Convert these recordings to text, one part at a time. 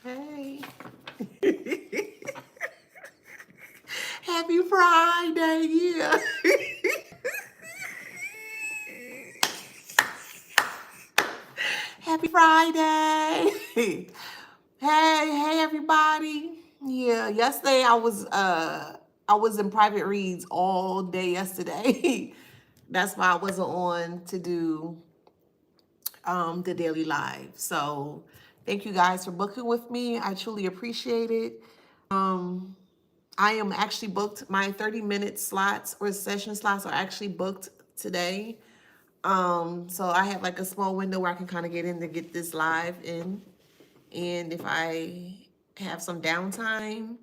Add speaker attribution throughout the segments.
Speaker 1: Hey. Happy Friday, yeah. Happy Friday. Hey everybody. Yeah, yesterday I was in private reads all day yesterday. That's why I wasn't on to do the daily live. So thank you guys for booking with me. I truly appreciate it. I am actually booked. My 30-minute slots or session slots are actually booked today. So I have like a small window where I can kind of get in to get this live in. And if I have some downtime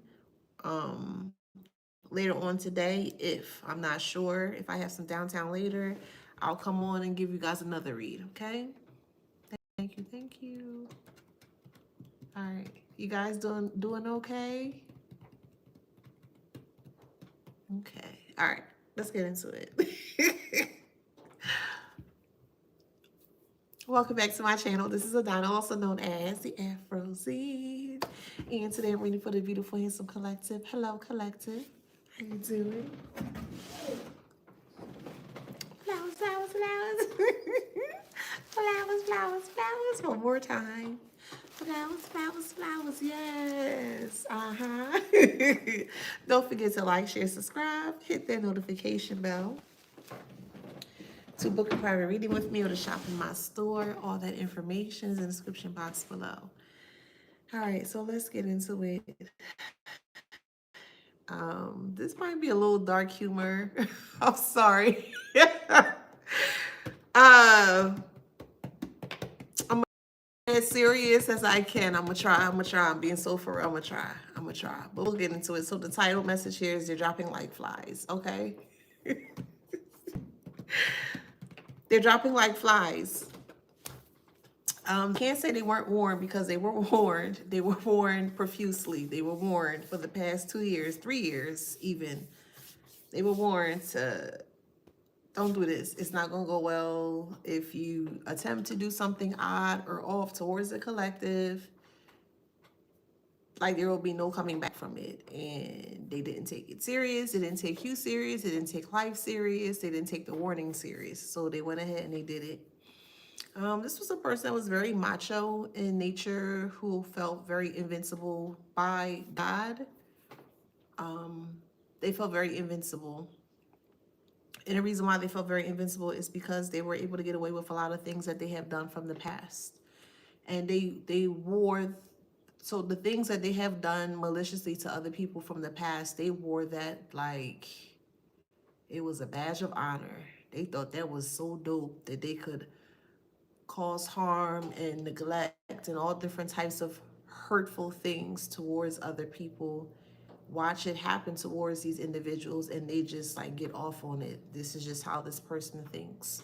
Speaker 1: later on today, if I'm not sure, if I have some downtime later, I'll come on and give you guys another read, okay? Thank you. All right. You guys doing okay? Okay. All right. Let's get into it. Welcome back to my channel. This is Adana, also known as the Afro Z. And today I'm reading for the beautiful, handsome collective. Hello, collective. How you doing? Flowers, flowers, flowers. Flowers, flowers, flowers. One more time. Flowers, flowers, flowers. Yes. Uh-huh. Don't forget to like, share, subscribe. Hit that notification bell to book a private reading with me or to shop in my store. All that information is in the description box below. All right, so let's get into it. This might be a little dark humor. I'm sorry. I'm as serious as I can. I'm gonna try. I'm being so for real. I'm gonna try. But we'll get into it. So the title message here is they're dropping like flies, okay? They're dropping like flies. Can't say they weren't warned because they were warned. They were warned profusely. They were warned for the past 2 years, 3 years even. They were warned to don't do this. It's not gonna go well. If you attempt to do something odd or off towards the collective, like there will be no coming back from it. And they didn't take it serious. They didn't take you serious. They didn't take life serious. They didn't take the warning serious. So they went ahead and they did it. This was a person that was very macho in nature, who felt very invincible by God. They felt very invincible. And the reason why they felt very invincible is because they were able to get away with a lot of things that they have done from the past. And they wore, so the things that they have done maliciously to other people from the past, they wore that like it was a badge of honor. They thought that was so dope that they could cause harm and neglect and all different types of hurtful things towards other people, watch it happen towards these individuals, and they just like get off on it. This is just how this person thinks.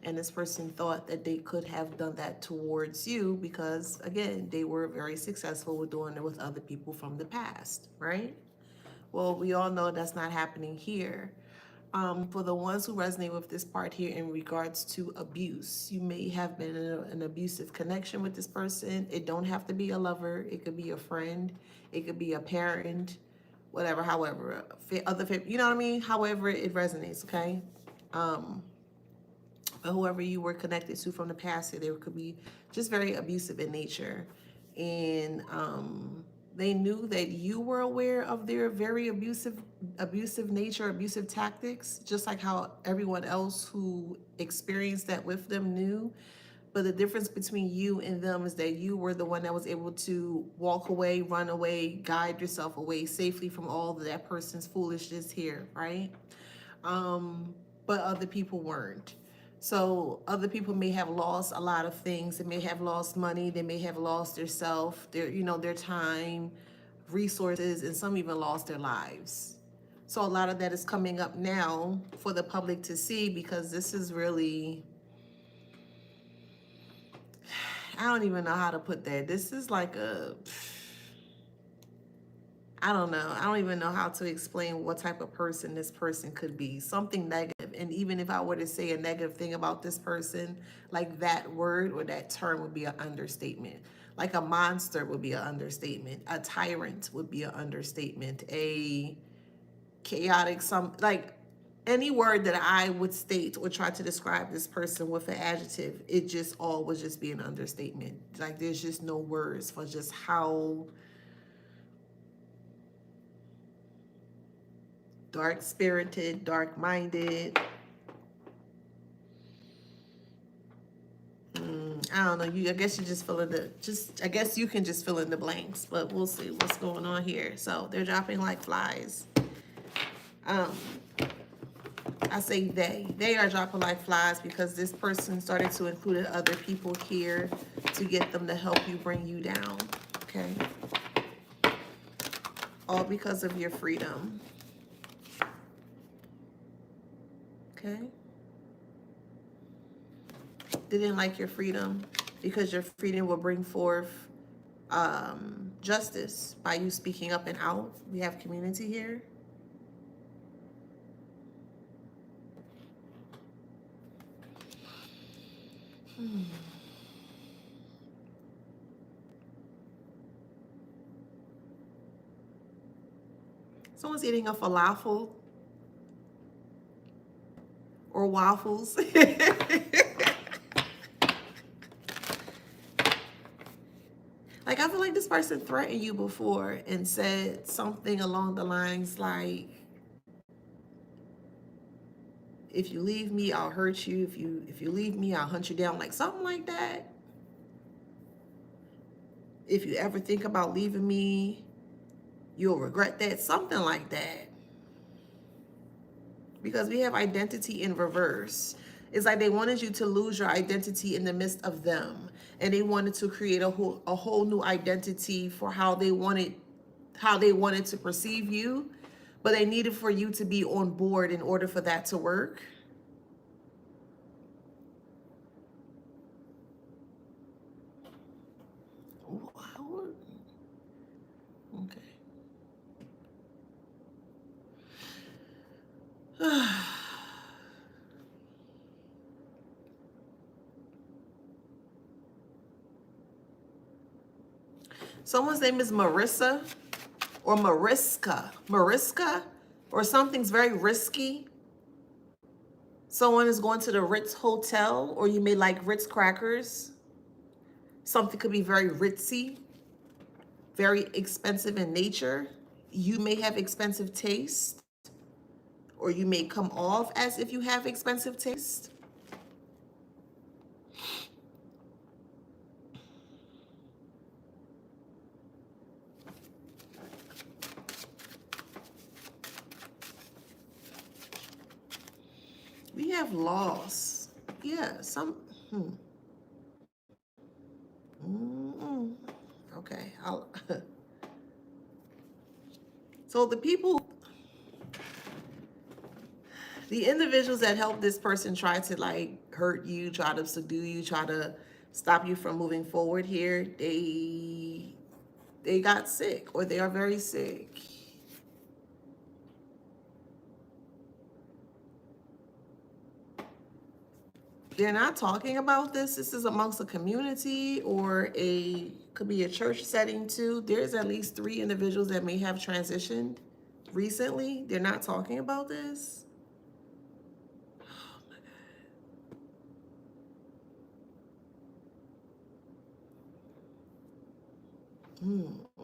Speaker 1: And this person thought that they could have done that towards you because, again, they were very successful with doing it with other people from the past, right? Well, we all know that's not happening here. For the ones who resonate with this part here in regards to abuse, you may have been in an abusive connection with this person. It don't have to be a lover. It could be a friend. It could be a parent, whatever, however, you know what I mean? However it resonates, okay? But whoever you were connected to from the past, they could be just very abusive in nature. And they knew that you were aware of their very abusive nature, abusive tactics, just like how everyone else who experienced that with them knew. But the difference between you and them is that you were the one that was able to walk away, run away, guide yourself away safely from all of that person's foolishness here, right? But other people weren't. So other people may have lost a lot of things. They may have lost money. They may have lost their self, their time, resources, and some even lost their lives. So a lot of that is coming up now for the public to see, because this is really, I don't even know how to put that. This is like I don't know. I don't even know how to explain what type of person this person could be. Something negative. And even if I were to say a negative thing about this person, like that word or that term would be an understatement. Like a monster would be an understatement. A tyrant would be an understatement. A chaotic, like any word that I would state or try to describe this person with an adjective, it just all would just be an understatement. Like there's just no words for just how dark spirited, dark minded. I don't know. I guess you just fill in I guess you can just fill in the blanks, but we'll see what's going on here. So they're dropping like flies. I say they are dropping like flies because this person started to include other people here to get them to help you, bring you down. Okay. All because of your freedom. Okay. They didn't like your freedom because your freedom will bring forth justice by you speaking up and out. We have community here. Someone's eating a falafel or waffles. Like, I feel like this person threatened you before and said something along the lines like, if you leave me, I'll hurt you. If you leave me, I'll hunt you down. Like something like that. If you ever think about leaving me, you'll regret that. Something like that. Because we have identity in reverse. It's like they wanted you to lose your identity in the midst of them. And they wanted to create a whole new identity for how they wanted to perceive you. But they needed for you to be on board in order for that to work. Okay. Someone's name is Marissa or Mariska, or something's very risky. Someone is going to the Ritz Hotel, or you may like Ritz crackers. Something could be very ritzy, very expensive in nature. You may have expensive taste, or you may come off as if you have expensive taste. We have loss. Yeah, Okay, so the individuals that help this person try to like hurt you, try to subdue you, try to stop you from moving forward here, they got sick or they are very sick. They're not talking about this. This is amongst a community or could be a church setting too. There's at least 3 individuals that may have transitioned recently. They're not talking about this. Oh my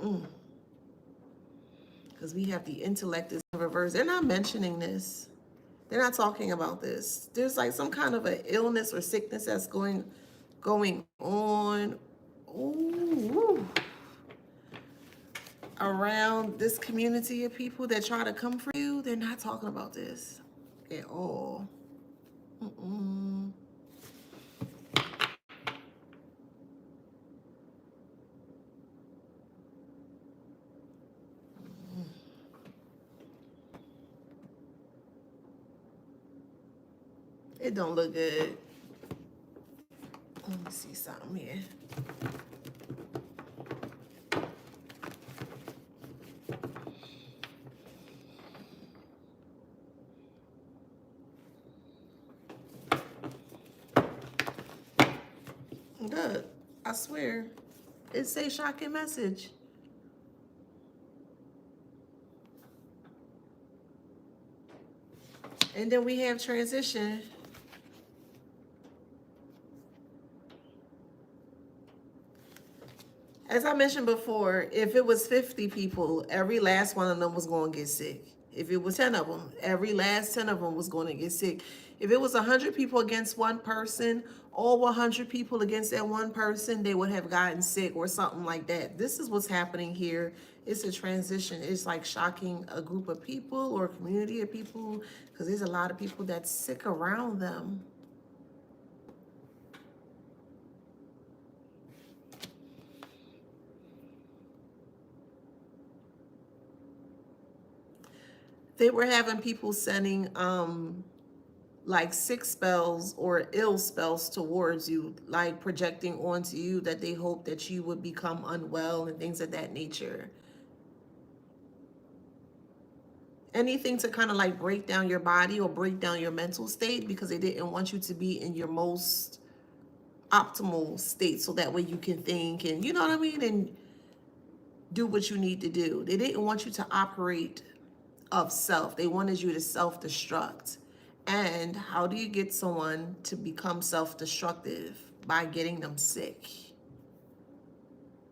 Speaker 1: God. Because we have the intellect is in reverse. They're not mentioning this. They're not talking about this. There's like some kind of an illness or sickness that's going on. Ooh. Around this community of people that try to come for you. They're not talking about this at all. It don't look good. Let me see something here. Look, I swear. It's a shocking message. And then we have transition. As I mentioned before, if it was 50 people, every last one of them was going to get sick. If it was 10 of them, every last 10 of them was going to get sick. If it was 100 people against one person, all 100 people against that one person, they would have gotten sick or something like that. This is what's happening here. It's a transition. It's like shocking a group of people or a community of people because there's a lot of people that's sick around them. They were having people sending like sick spells or ill spells towards you, like projecting onto you that they hope that you would become unwell and things of that nature. Anything to kind of like break down your body or break down your mental state because they didn't want you to be in your most optimal state so that way you can think and you know what I mean and do what you need to do. They didn't want you to operate of self. They wanted you to self-destruct. And how do you get someone to become self-destructive? By getting them sick.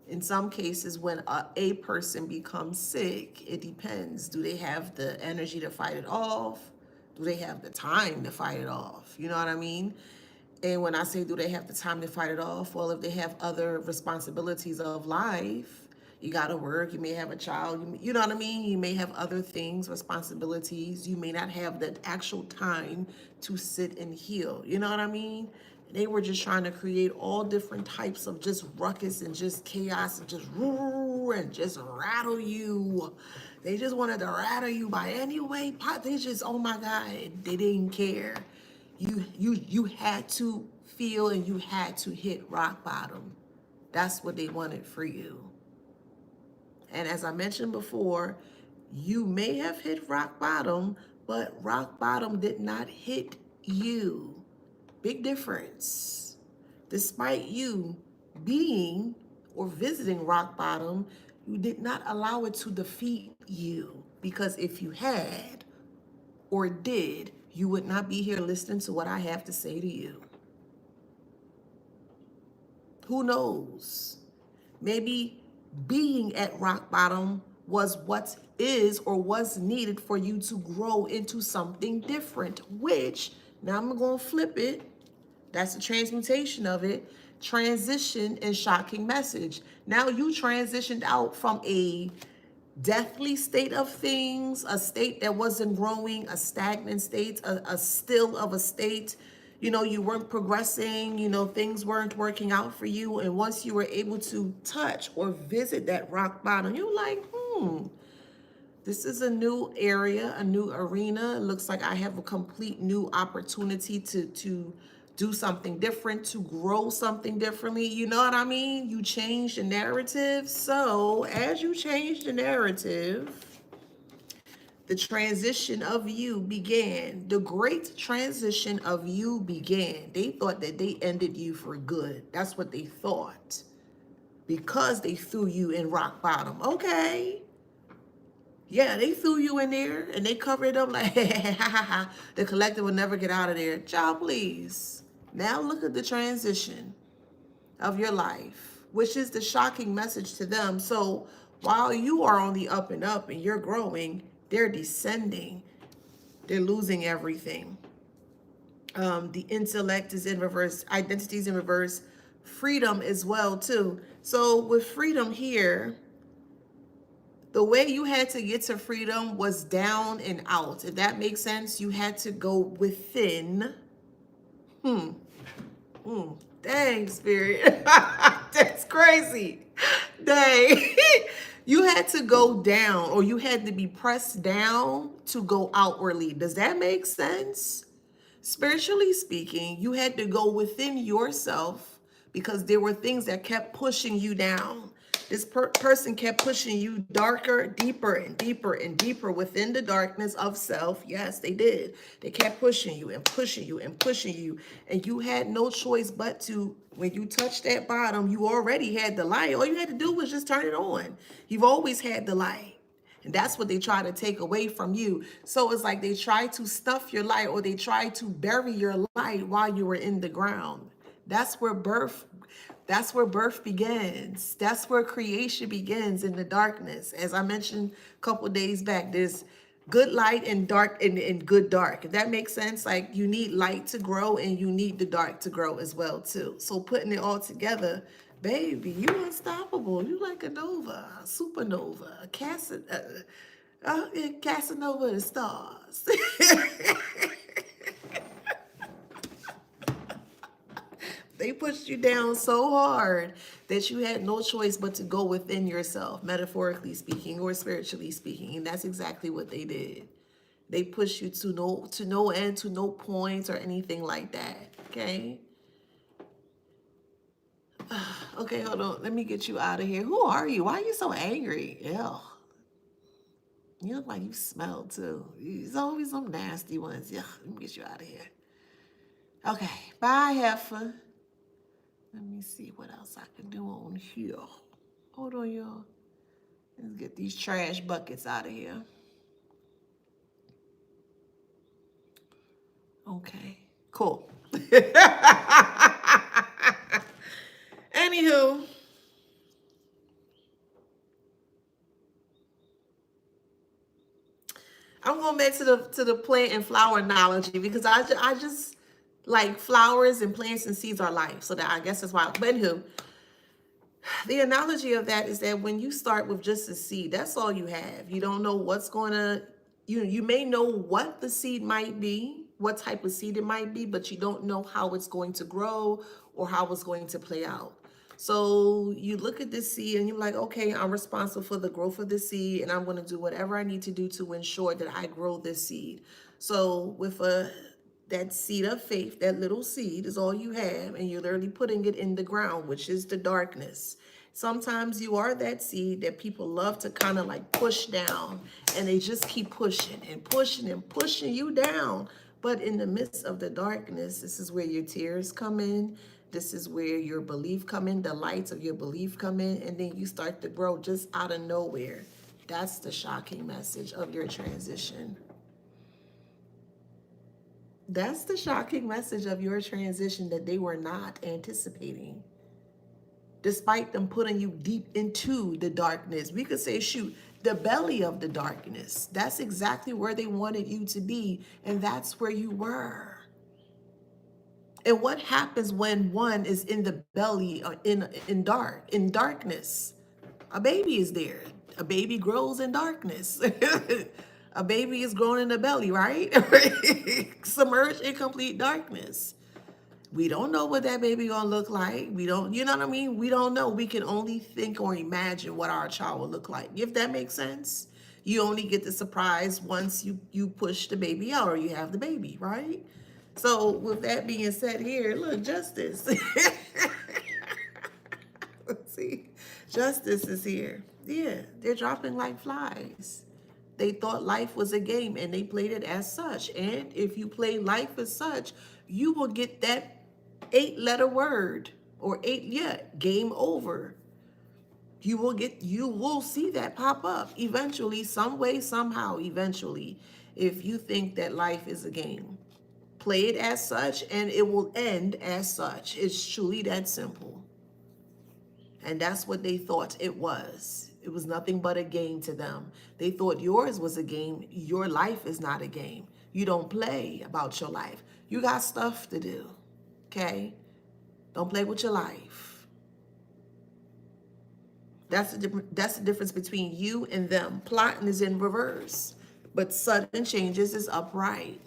Speaker 1: In some cases, when a person becomes sick, it depends. Do they have the energy to fight it off? Do they have the time to fight it off? You know what I mean? And when I say do they have the time to fight it off, well, if they have other responsibilities of life, you got to work, you may have a child, you know what I mean? You may have other things, responsibilities. You may not have the actual time to sit and heal. You know what I mean? They were just trying to create all different types of just ruckus and just chaos and just rattle you. They just wanted to rattle you by any way. They just, oh my God, they didn't care. You had to feel and you had to hit rock bottom. That's what they wanted for you. And as I mentioned before, you may have hit rock bottom, but rock bottom did not hit you. Big difference. Despite you being or visiting rock bottom, you did not allow it to defeat you. Because if you had or did, you would not be here listening to what I have to say to you. Who knows? Maybe being at rock bottom was what is or was needed for you to grow into something different, which now I'm going to flip it. That's the transmutation of it. Transition and shocking message. Now you transitioned out from a deathly state of things, a state that wasn't growing, a stagnant state, a still of a state. You know, you weren't progressing, you know, things weren't working out for you. And once you were able to touch or visit that rock bottom, you're like, this is a new area, a new arena. It looks like I have a complete new opportunity to do something different, to grow something differently. You know what I mean? You change the narrative. So as you change the narrative, the transition of you began. The great transition of you began. They thought that they ended you for good. That's what they thought. Because they threw you in rock bottom. Okay. Yeah, they threw you in there and they covered it up like, the collective will never get out of there. Child, please. Now look at the transition of your life, which is the shocking message to them. So while you are on the up and up and you're growing, they're descending. They're losing everything. The intellect is in reverse. Identity is in reverse. Freedom as well, too. So with freedom here, the way you had to get to freedom was down and out. If that makes sense, you had to go within. Dang, Spirit. That's crazy. Dang. You had to go down or you had to be pressed down to go outwardly. Does that make sense? Spiritually speaking, you had to go within yourself because there were things that kept pushing you down. This person kept pushing you darker, deeper, and deeper and deeper within the darkness of self. Yes, they did. They kept pushing you and pushing you and pushing you. And you had no choice but to, when you touched that bottom, you already had the light. All you had to do was just turn it on. You've always had the light. And that's what they try to take away from you. So it's like they try to stuff your light, or they try to bury your light while you were in the ground. That's where birth begins. That's where creation begins, in the darkness. As I mentioned a couple days back, there's good light and dark and good dark. If that makes sense, like you need light to grow and you need the dark to grow as well too. So putting it all together, baby, you unstoppable. You like a nova, a supernova, a Casanova of the stars. They pushed you down so hard that you had no choice but to go within yourself, metaphorically speaking or spiritually speaking. And that's exactly what they did. They pushed you to no end, to no point or anything like that. Okay? Okay, hold on. Let me get you out of here. Who are you? Why are you so angry? Ew. You look like you smell too. There's always some nasty ones. Yeah, let me get you out of here. Okay, bye, heifer. Let me see what else I can do on here. Hold on, y'all. Let's get these trash buckets out of here. Okay, cool. Anywho, I'm going back to the plant and flower analogy, because I just like flowers and plants and seeds are life. So that, I guess that's why. But anywho, the analogy of that is that when you start with just a seed, that's all you have. You don't know what's going to, you may know what the seed might be, what type of seed it might be, but you don't know how it's going to grow or how it's going to play out. So you look at this seed and you're like, okay, I'm responsible for the growth of the seed, and I'm going to do whatever I need to do to ensure that I grow this seed. So with that seed of faith, that little seed is all you have, and you're literally putting it in the ground, which is the darkness. Sometimes you are that seed that people love to kind of like push down, and they just keep pushing and pushing and pushing you down. But in the midst of the darkness, this is where your tears come in. This is where your belief come in, the lights of your belief come in, and then you start to grow just out of nowhere. That's the shocking message of your transition. That's the shocking message of your transition that they were not anticipating. Despite them putting you deep into the darkness, we could say, shoot, the belly of the darkness. That's exactly where they wanted you to be, and that's where you were. And what happens when one is in the belly or in darkness? A baby is there. A baby grows in darkness. A baby is growing in the belly, right? Submerged in complete darkness. We don't know what that baby gonna look like. We don't, you know what I mean? We don't know. We can only think or imagine what our child will look like. If that makes sense. You only get the surprise once you push the baby out or you have the baby, right? So with that being said here, look, justice. Let's see. Justice is here. Yeah, they're dropping like flies. They thought life was a game and they played it as such. And if you play life as such, you will get that 8-letter word or game over. You will see that pop up eventually, some way, somehow, eventually, if you think that life is a game. Play it as such and it will end as such. It's truly that simple. And that's what they thought it was. It was nothing but a game to them. They thought yours was a game. Your life is not a game. You don't play about your life. You got stuff to do, okay? Don't play with your life. That's the difference between you and them. Plotting is in reverse, but sudden changes is upright.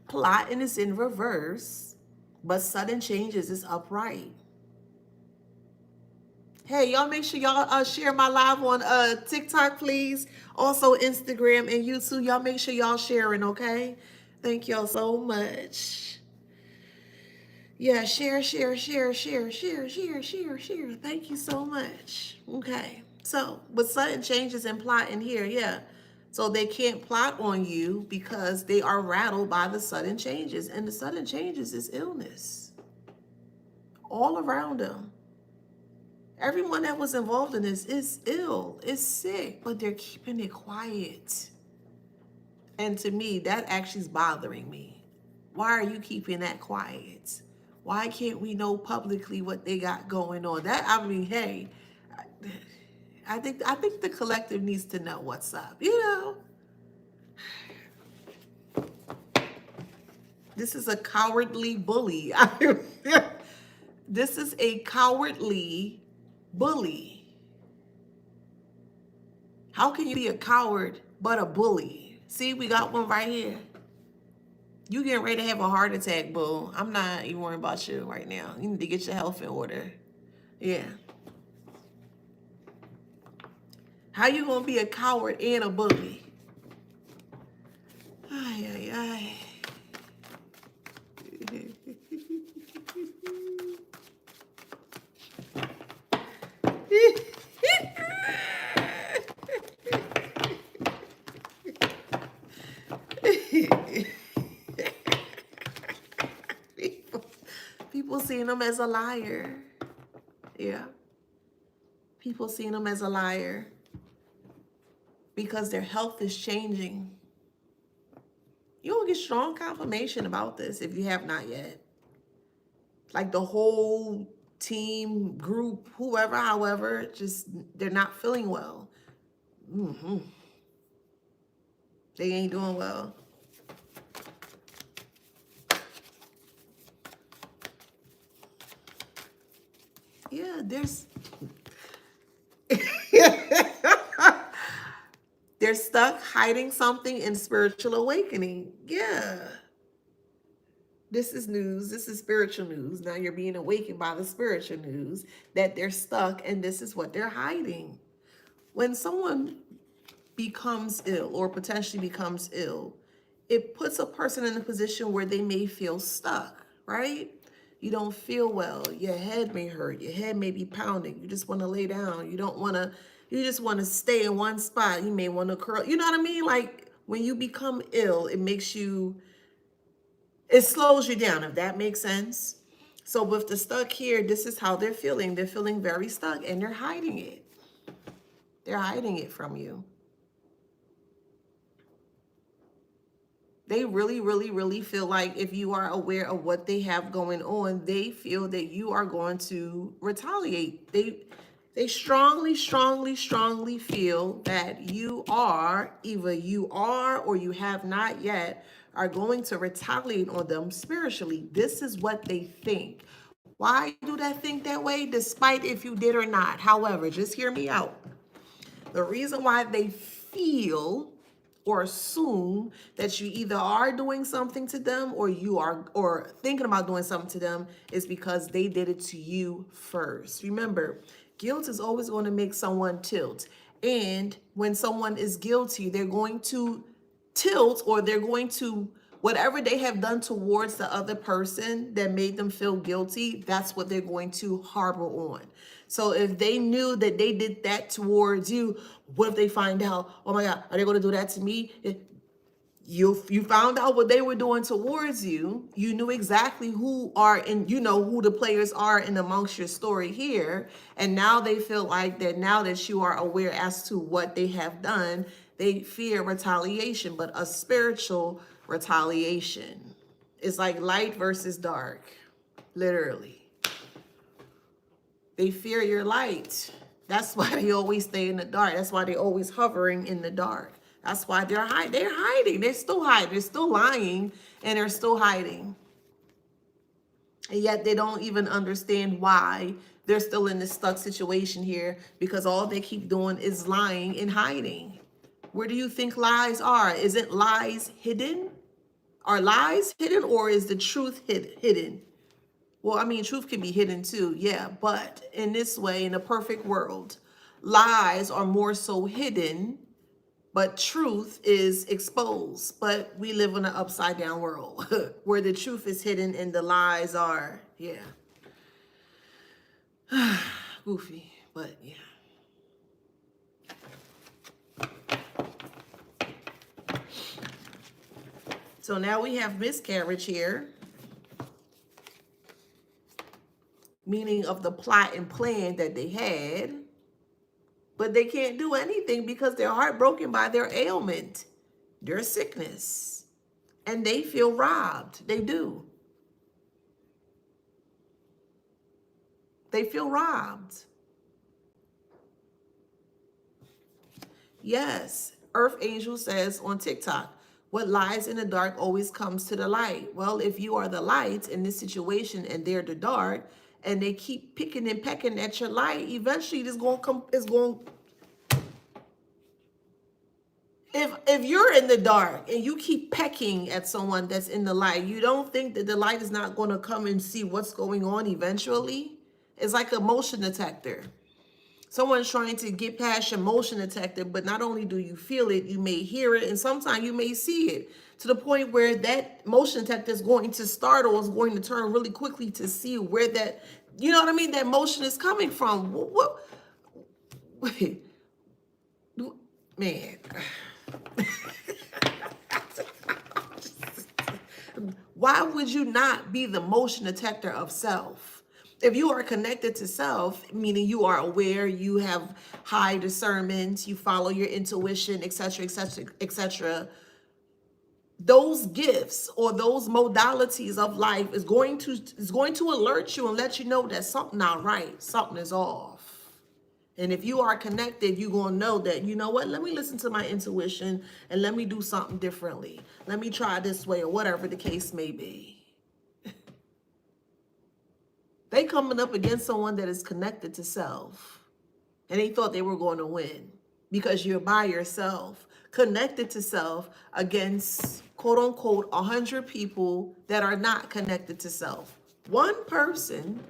Speaker 1: Plotting is in reverse, but sudden changes is upright. Hey, y'all make sure y'all share my live on TikTok, please. Also Instagram and YouTube. Y'all make sure y'all sharing, okay? Thank y'all so much. Yeah, share, share, share, share, share, share, share, share. Thank you so much. Okay. So, with sudden changes in plot in here, yeah. So they can't plot on you because they are rattled by the sudden changes. And the sudden changes is illness all around them. Everyone that was involved in this is ill, is sick, but they're keeping it quiet. And to me, that actually is bothering me. Why are you keeping that quiet? Why can't we know publicly what they got going on? That, I mean, hey, I think the collective needs to know what's up. You know, this is a cowardly bully. This is a cowardly bully. How can you be a coward but a bully? See, we got one right here. You getting ready to have a heart attack, boo. I'm not even worrying about you right now. You need to get your health in order. Yeah. How you gonna be a coward and a bully? Ay, ay, ay. People seeing him as a liar. Yeah. People seeing him as a liar because their health is changing. You will get strong confirmation about this if you have not yet. Like the whole team, group, whoever, however, just they're not feeling well. They ain't doing well. Yeah, they're stuck hiding something in spiritual awakening. Yeah. This is news. This is spiritual news. Now you're being awakened by the spiritual news that they're stuck and this is what they're hiding. When someone becomes ill or potentially becomes ill, it puts a person in a position where they may feel stuck, right? You don't feel well. Your head may hurt. Your head may be pounding. You just want to lay down. You just want to stay in one spot. You may want to curl. You know what I mean? Like when you become ill, it slows you down, if that makes sense. So with the stuck here, this is how they're feeling. They're feeling very stuck and they're hiding it. They're hiding it from you. They really, really, really feel like if you are aware of what they have going on, they feel that you are going to retaliate. They strongly, strongly, strongly feel that either you are or you have not yet, are going to retaliate on them spiritually. This is what they think. Why do they think that way? Despite if you did or not. However, just hear me out. The reason why they feel or assume that you either are doing something to them or thinking about doing something to them is because they did it to you first. Remember, guilt is always going to make someone tilt. And when someone is guilty, they're going to tilt or they're going to whatever they have done towards the other person that made them feel guilty, that's what they're going to harbor on. So if they knew that they did that towards you, what if they find out, oh my God, are they going to do that to me? You found out what they were doing towards you. You knew exactly who the players are in amongst your story here. And now they feel like that now that you are aware as to what they have done, they fear retaliation, but a spiritual retaliation. It's like light versus dark, literally. They fear your light. That's why they always stay in the dark. That's why they're always hovering in the dark. That's why they're hiding. They're hiding. They're still hiding. They're still lying and they're still hiding. And yet they don't even understand why they're still in this stuck situation here because all they keep doing is lying and hiding. Where do you think lies are? Isn't lies hidden? Are lies hidden or is the truth hidden? Well, I mean, truth can be hidden too, yeah. But in this way, in a perfect world, lies are more so hidden, but truth is exposed. But we live in an upside down world where the truth is hidden and the lies are Yeah. Goofy, but yeah. So now we have miscarriage here, meaning of the plot and plan that they had, but they can't do anything because they're heartbroken by their ailment, their sickness, and they feel robbed. They do. They feel robbed. Yes, Earth Angel says on TikTok, what lies in the dark always comes to the light. Well, if you are the light in this situation and they're the dark, and they keep picking and pecking at your light, eventually it's going to come, it's going. If you're in the dark and you keep pecking at someone that's in the light, you don't think that the light is not going to come and see what's going on eventually? It's like a motion detector. Someone's trying to get past your motion detector, but not only do you feel it, you may hear it, and sometimes you may see it, to the point where that motion detector is going to startle, is going to turn really quickly to see where that, you know what I mean, that motion is coming from. What? Wait, man. Why would you not be the motion detector of self? If you are connected to self, meaning you are aware, you have high discernment, you follow your intuition, etc., etc., etc., those gifts or those modalities of life is going to alert you and let you know that something not right, something is off. And if you are connected, you're going to know that, you know what, let me listen to my intuition and let me do something differently. Let me try this way, or whatever the case may be. They coming up against someone that is connected to self, and they thought they were going to win because you're by yourself, connected to self, against quote unquote 100 people that are not connected to self. One person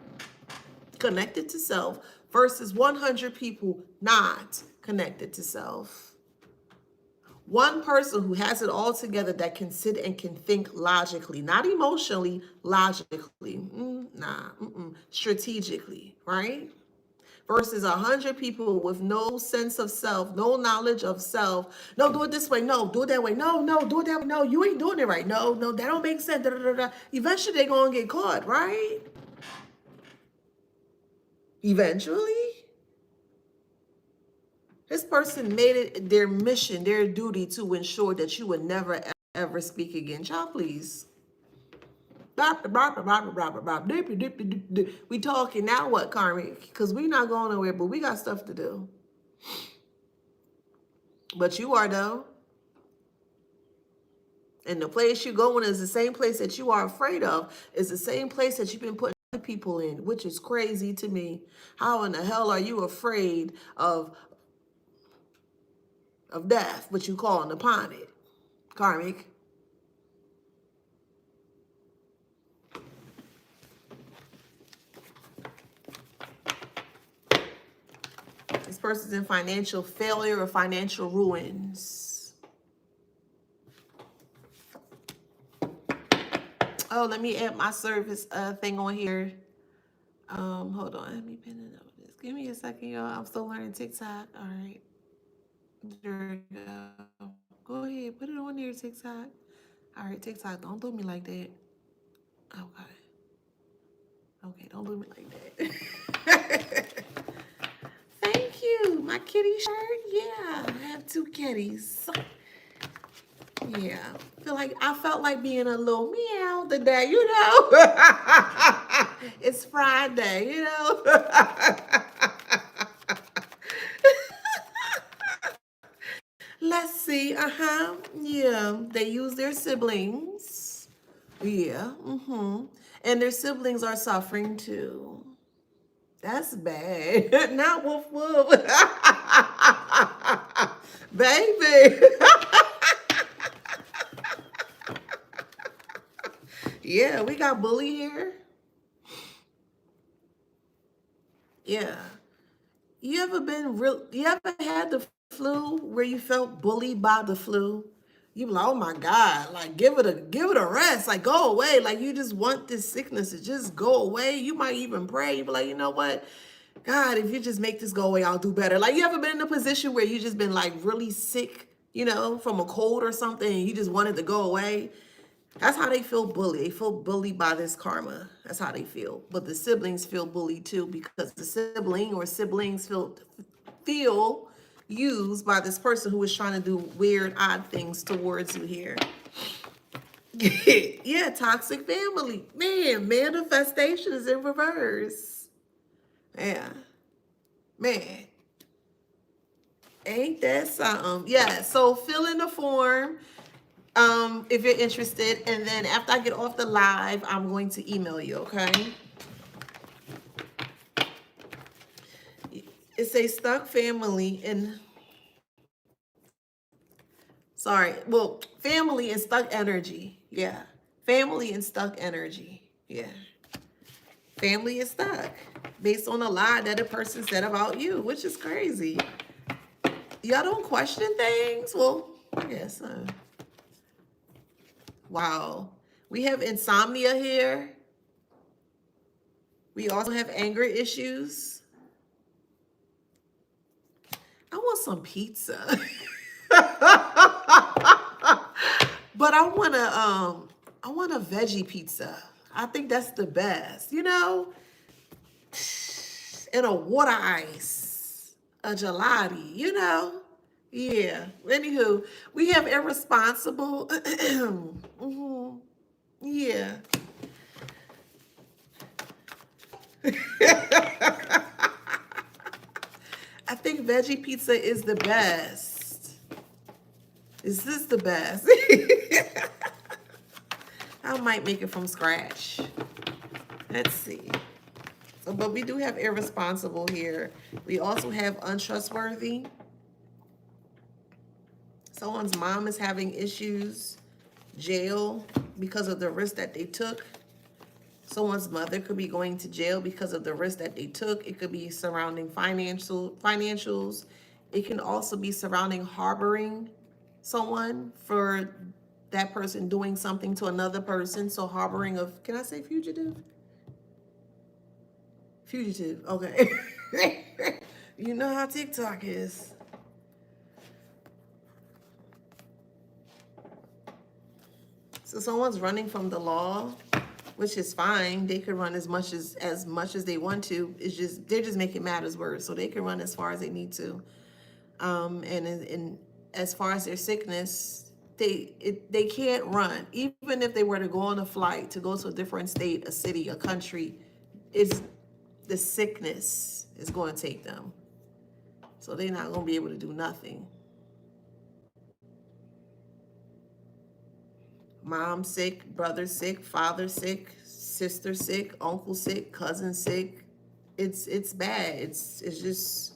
Speaker 1: connected to self versus 100 people not connected to self. One person who has it all together, that can sit and can think logically, not emotionally, logically, strategically, right? Versus 100 people with no sense of self, no knowledge of self. No, do it this way. No, do it that way. No, do it that way. No, you ain't doing it right. No, that don't make sense. Da, da, da, da. Eventually, they're going to get caught, right? Eventually. This person made it their mission, their duty to ensure that you would never, ever speak again. Child, please. We talking now what, Karmic? Because we not going nowhere, but we got stuff to do. But you are, though. And the place you're going is the same place that you are afraid of. It's the same place that you've been putting people in, which is crazy to me. How in the hell are you afraid of death, but you calling upon it? Karmic. This person's in financial failure or financial ruins. Oh, let me add my service thing on here. Hold on. Let me pin it up. Just give me a second, y'all. I'm still learning TikTok. All right. There we go. Go ahead. Put it on there, TikTok. All right, TikTok. Don't do me like that. Okay. Okay, don't do me like that. Thank you. My kitty shirt. Yeah, I have 2 kitties. Yeah, I felt like being a little meow today, you know. It's Friday, you know. Let's see. Yeah, they use their siblings. Yeah. And their siblings are suffering too. That's bad. Not woof woof. Baby. Yeah, we got bully here. Yeah. You ever had the flu where you felt bullied by the flu? You be like, oh my God, like give it a rest, like go away. Like you just want this sickness to just go away. You might even pray. You be like, you know what? God, if you just make this go away, I'll do better. Like you ever been in a position where you just been like really sick, you know, from a cold or something, and you just wanted to go away? That's how they feel bullied. They feel bullied by this karma. That's how they feel. But the siblings feel bullied too because the sibling or siblings feel used by this person who is trying to do weird, odd things towards you here. Yeah, toxic family. Man, manifestation is in reverse. Yeah. Man. Ain't that something? Yeah, so fill in the form if you're interested. And then after I get off the live, I'm going to email you, okay? It's a stuck family and family and stuck energy. Yeah. Family and stuck energy. Yeah. Family is stuck based on a lie that a person said about you, which is crazy. Y'all don't question things? Well, I guess. Wow. We have insomnia here. We also have anger issues. I want some pizza. But I want a veggie pizza. I think that's the best, you know? And a water ice, a gelati, you know? Yeah. Anywho, we have irresponsible. Mhm. Yeah. I think veggie pizza is the best. Is this the best? I might make it from scratch. Let's see. So, but we do have irresponsible here. We also have untrustworthy. Someone's mom is having issues. Jail because of the risk that they took. Someone's mother could be going to jail because of the risk that they took. It could be surrounding financials. It can also be surrounding harboring someone for that person doing something to another person. So harboring of, can I say fugitive? Fugitive, okay. You know how TikTok is. So someone's running from the law, which is fine. They could run as much as they want to. It's just they're just making matters worse. So they can run as far as they need to. And as far as their sickness, they can't run. Even if they were to go on a flight to go to a different state, a city, a country, it's the sickness is going to take them. So they're not going to be able to do nothing. Mom sick, brother sick, father sick, sister sick, uncle sick, cousin sick. It's bad. It's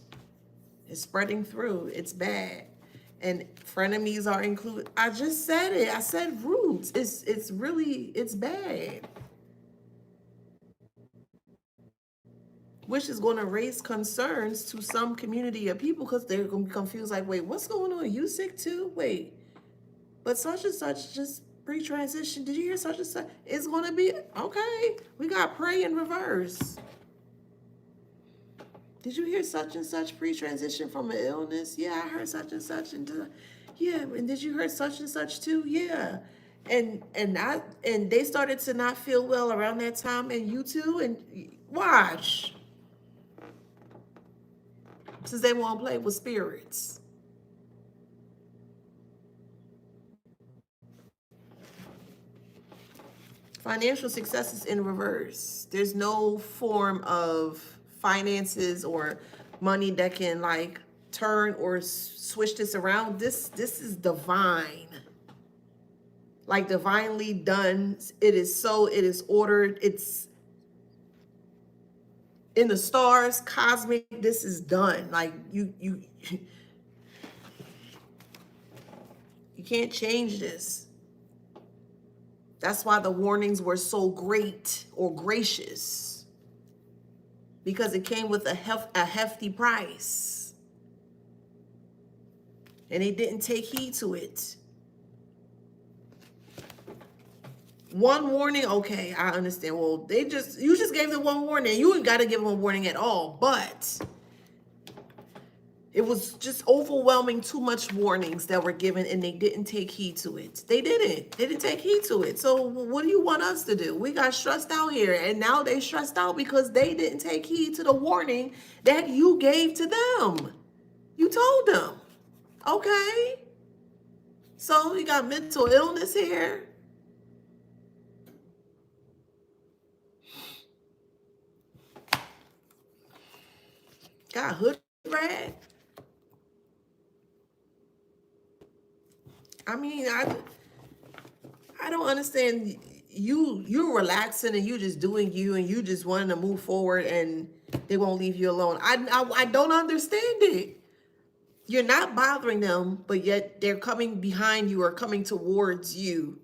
Speaker 1: spreading through. It's bad. And frenemies are included. I just said it. I said roots. It's really bad. Which is going to raise concerns to some community of people because they're going to be confused like, wait, what's going on? You sick too? Wait, but such and such just pre-transition. Did you hear such and such? It's going to be, okay, we got pray in reverse. Did you hear such and such pre-transition from an illness? Yeah, I heard such and such. And yeah, and did you hear such and such too? Yeah. And they started to not feel well around that time, and you too, and watch. Since they want to play with spirits. Financial success is in reverse. There's no form of finances or money that can like turn or switch this around. This is divine. Like divinely done. It is ordered. It's in the stars, cosmic. This is done. Like you can't change this. That's why the warnings were so great or gracious, because it came with a hefty price, and they didn't take heed to it. One warning, okay, I understand. Well, you just gave them one warning. You ain't got to give them a warning at all. But it was just overwhelming, too much warnings that were given, and they didn't take heed to it. They didn't take heed to it. So what do you want us to do? We got stressed out here, and now they stressed out because they didn't take heed to the warning that you gave to them. You told them. Okay. So you got mental illness here. Got hood rat. I mean, I don't understand. You're relaxing and you just doing you, and you just wanting to move forward, and they won't leave you alone. I don't understand it. You're not bothering them, but yet they're coming behind you or coming towards you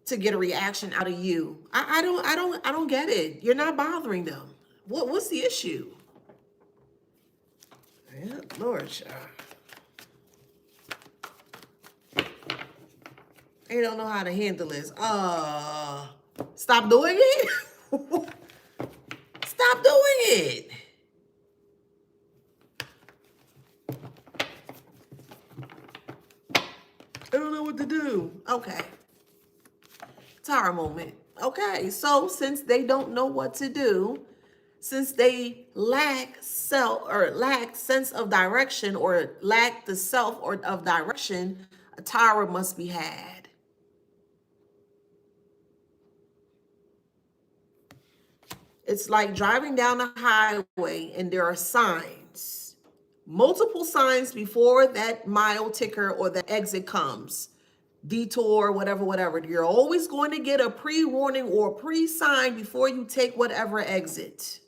Speaker 1: to get a reaction out of you. I don't get it. You're not bothering them. What's the issue? Yeah, Lord, child. They don't know how to handle this. Stop doing it. Stop doing it. I don't know what to do. Okay. Tower moment. Okay, so since they don't know what to do, since they lack sense of direction, or lack the self or of direction, a tower must be had. It's like driving down a highway and there are signs, multiple signs before that mile ticker or the exit comes, detour, whatever. You're always going to get a pre-warning or pre-sign before you take whatever exit.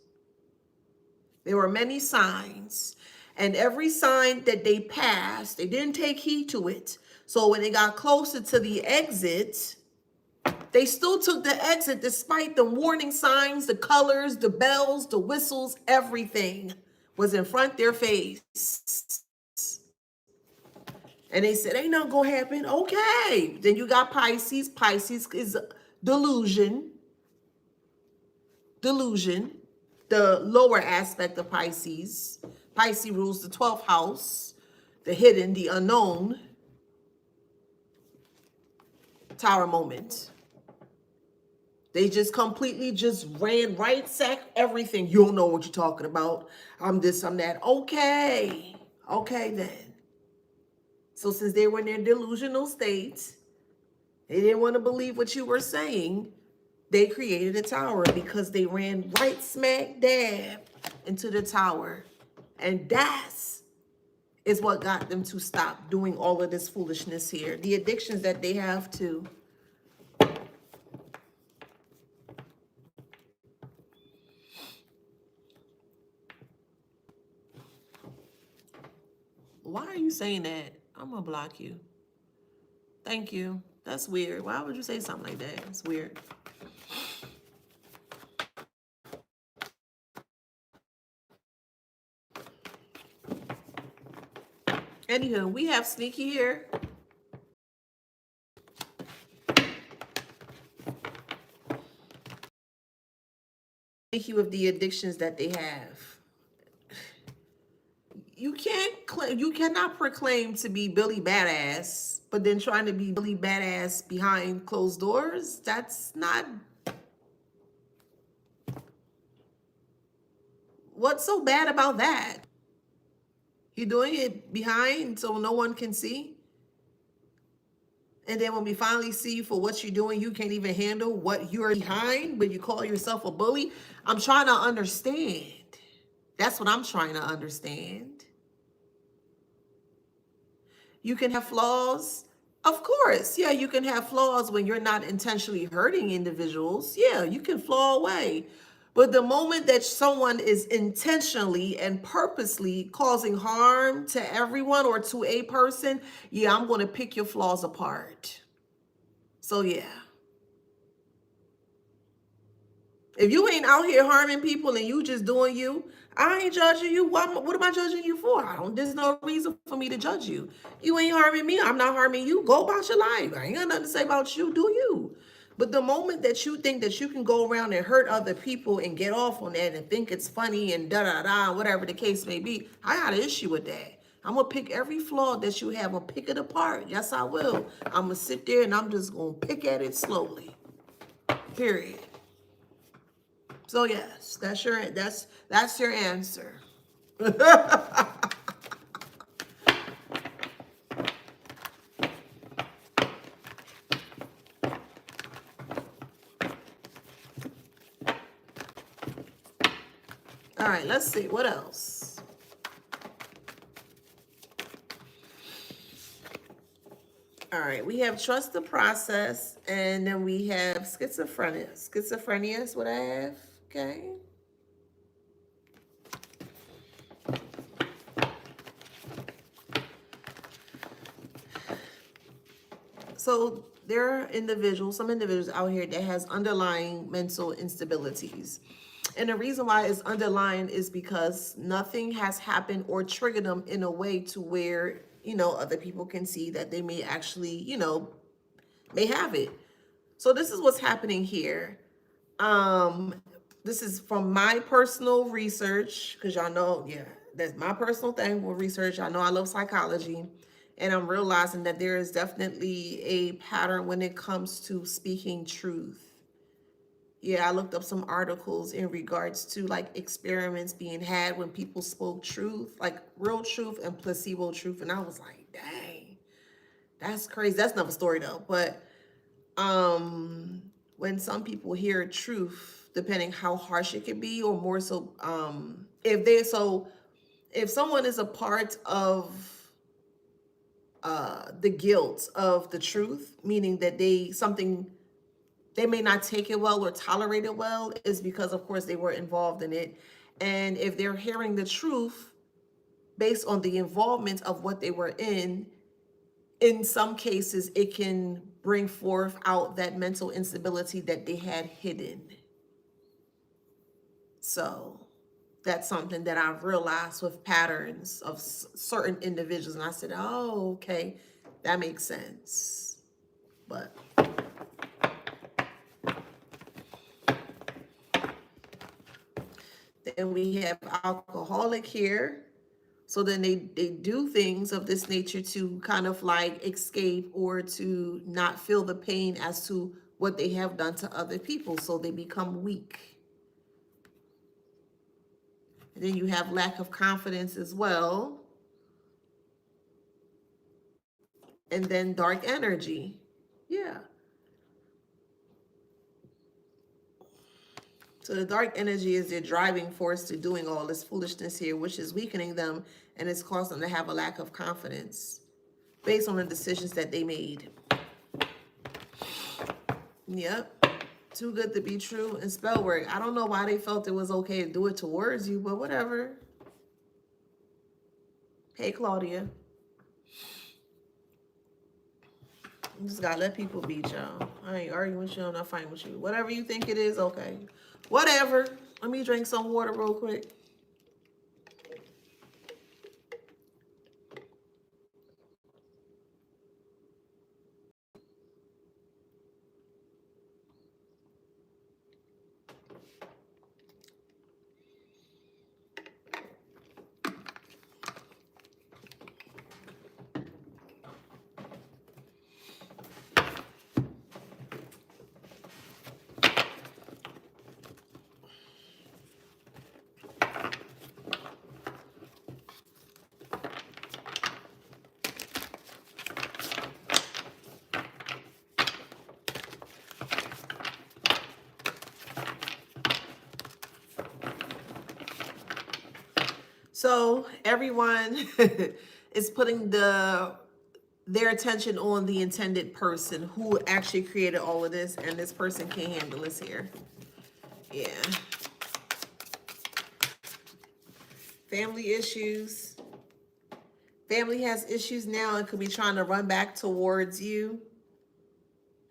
Speaker 1: There were many signs, and every sign that they passed, they didn't take heed to it. So when they got closer to the exit, they still took the exit despite the warning signs, the colors, the bells, the whistles, everything was in front of their face. And they said, ain't nothing gonna happen. Okay. Then you got Pisces. Pisces is delusion. The lower aspect of Pisces. Pisces rules the 12th house, the hidden, the unknown. Tower moment. They just completely just ran right sack everything. You don't know what you're talking about. I'm this, I'm that. Okay. Okay then. So since they were in their delusional state, they didn't want to believe what you were saying, they created a tower because they ran right smack dab into the tower. And that's is what got them to stop doing all of this foolishness here. The addictions that they have too. Why are you saying that? I'm gonna block you. Thank you. That's weird. Why would you say something like that? It's weird. Anywho, we have Sneaky here. Sneaky with the addictions that they have. You cannot proclaim to be Billy Badass, but then trying to be Billy Badass behind closed doors. That's not. What's so bad about that? You're doing it behind so no one can see. And then when we finally see you for what you're doing, you can't even handle what you're behind, but you call yourself a bully. I'm trying to understand. That's what I'm trying to understand. You can have flaws. Of course. Yeah, you can have flaws when you're not intentionally hurting individuals. Yeah, you can flaw away. But the moment that someone is intentionally and purposely causing harm to everyone or to a person, yeah, I'm going to pick your flaws apart. So, yeah. If you ain't out here harming people and you just doing you, I ain't judging you. What am I judging you for? There's no reason for me to judge you. You ain't harming me. I'm not harming you. Go about your life. I ain't got nothing to say about you. Do you? But the moment that you think that you can go around and hurt other people and get off on that and think it's funny and da da da, whatever the case may be, I got an issue with that. I'm gonna pick every flaw that you have and pick it apart. Yes, I will. I'm gonna sit there and I'm just gonna pick at it slowly. Period. So yes, that's your answer. All right, let's see what else. All right, we have trust the process, and then we have schizophrenia. Schizophrenia is what I have. Okay. So there are some individuals out here that has underlying mental instabilities. And the reason why it's underlying is because nothing has happened or triggered them in a way to where, other people can see that they may actually, may have it. So this is what's happening here. This is from my personal research, because y'all know, that's my personal thing with research. I know I love psychology, and I'm realizing that there is definitely a pattern when it comes to speaking truth. Yeah, I looked up some articles in regards to like experiments being had when people spoke truth, like real truth and placebo truth. And I was like, dang, that's crazy. That's another story though. But when some people hear truth, depending how harsh it can be, or more so, if someone is a part of the guilt of the truth, meaning that they may not take it well or tolerate it well, is because of course they were involved in it. And if they're hearing the truth based on the involvement of what they were in some cases it can bring forth out that mental instability that they had hidden. So that's something that I've realized with patterns of certain individuals, and I said, oh, okay, that makes sense. But then we have alcoholic here. So then they do things of this nature to kind of like escape or to not feel the pain as to what they have done to other people. So they become weak. And then you have lack of confidence as well. And then dark energy. Yeah. So the dark energy is their driving force to doing all this foolishness here, which is weakening them, and it's causing them to have a lack of confidence based on the decisions that they made. Yep. Too good to be true and spell work. I don't know why they felt it was okay to do it towards you, but whatever. Hey, Claudia. You just gotta let people beat y'all. I ain't arguing with you. I'm not fighting with you. Whatever you think it is, okay. Whatever. Let me drink some water real quick. So everyone is putting their attention on the intended person who actually created all of this, and this person can't handle this here. Yeah. Family issues. Family has issues now and could be trying to run back towards you.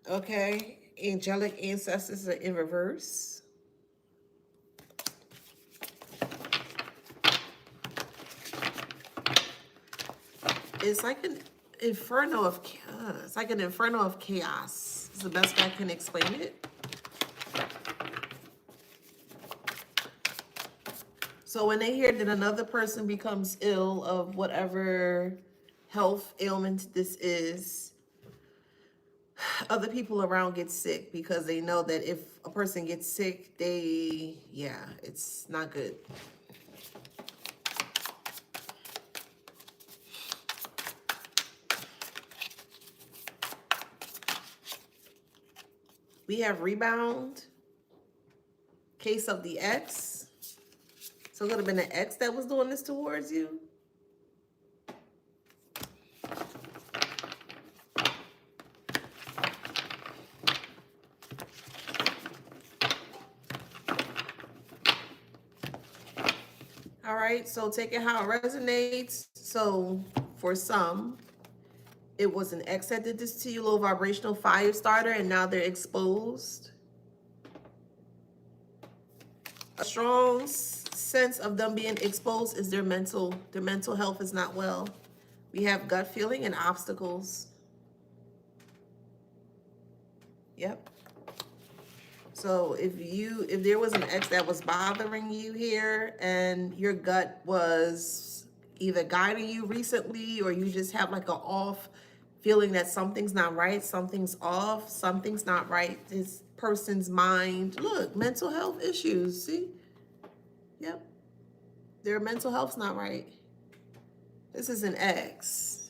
Speaker 1: Okay. Angelic ancestors are in reverse. It's like an inferno of chaos. It's the best way I can explain it. So when they hear that another person becomes ill of whatever health ailment this is, other people around get sick because they know that if a person gets sick, it's not good. We have rebound, case of the ex. So it could have been an ex that was doing this towards you. All right, so take it how it resonates. So for some, it was an ex that did this to you, low vibrational fire starter, and now they're exposed. A strong sense of them being exposed is their mental health is not well. We have gut feeling and obstacles. Yep. So if there was an ex that was bothering you here and your gut was either guiding you recently, or you just have like an off feeling that something's not right, something's off, something's not right, this person's mind, look, mental health issues, see? Yep. Their mental health's not right. This is an ex.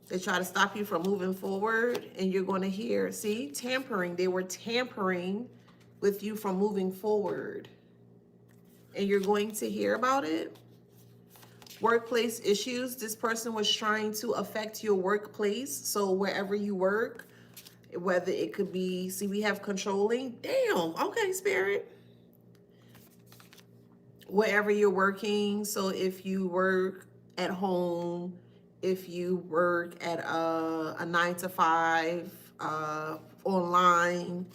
Speaker 1: They try to stop you from moving forward, and you're going to hear, see, tampering. They were tampering with you from moving forward. And you're going to hear about it. Workplace issues. This person was trying to affect your workplace. So wherever you work, whether it could be, see, we have controlling. Damn, okay, spirit. Wherever you're working. So if you work at home, if you work at a 9 to 5, online,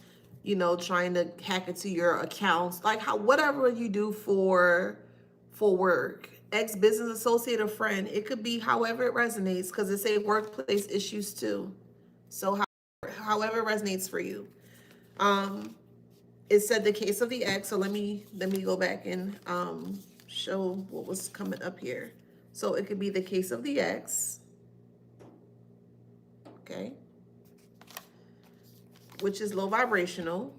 Speaker 1: trying to hack into your accounts, like whatever you do for work, ex-business associate or friend, it could be however it resonates, because it say workplace issues too. So however it resonates for you. It said the case of the ex. So let me go back and show what was coming up here. So it could be the case of the ex, okay, which is low vibrational.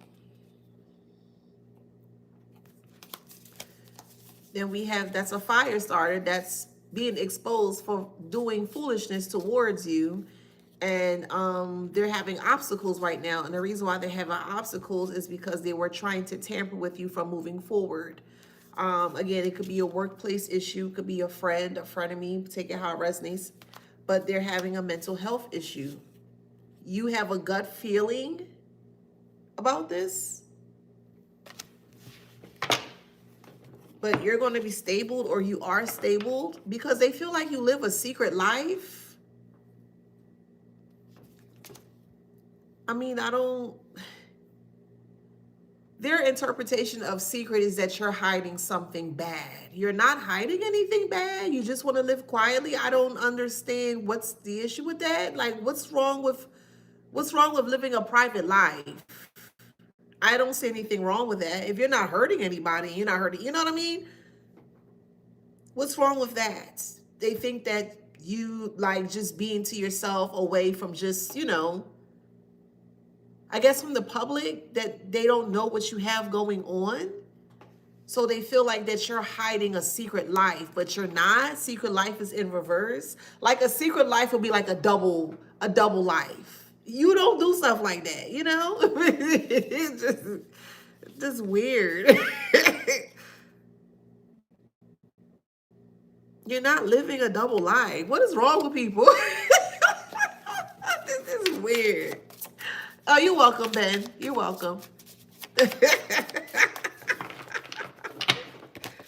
Speaker 1: Then we have, that's a fire starter that's being exposed for doing foolishness towards you. And they're having obstacles right now. And the reason why they're having obstacles is because they were trying to tamper with you from moving forward. Again, it could be a workplace issue, could be a frenemy, take it how it resonates, but they're having a mental health issue. You have a gut feeling about this, but you're going to be stabled, or you are stabled, because they feel like you live a secret life. I mean, their interpretation of secret is that you're hiding something bad. You're not hiding anything bad. You just want to live quietly. I don't understand what's the issue with that. Like, what's wrong with living a private life? I don't see anything wrong with that. If you're not hurting anybody, you're not hurting, you know what I mean? What's wrong with that? They think that you like just being to yourself, away from just, I guess from the public, that they don't know what you have going on. So they feel like that you're hiding a secret life, but you're not. Secret life is in reverse. Like a secret life would be like a double life. You don't do stuff like that, It's just weird. You're not living a double life. What is wrong with people? This is weird. Oh, you're welcome, Ben. You're welcome.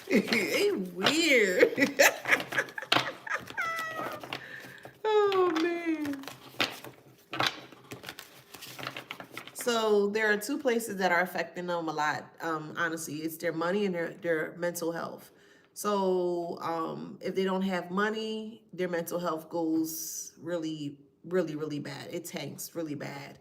Speaker 1: It's weird. Oh, man. So there are two places that are affecting them a lot. Honestly, it's their money and their mental health. So if they don't have money, their mental health goes really really, really bad. It tanks really bad.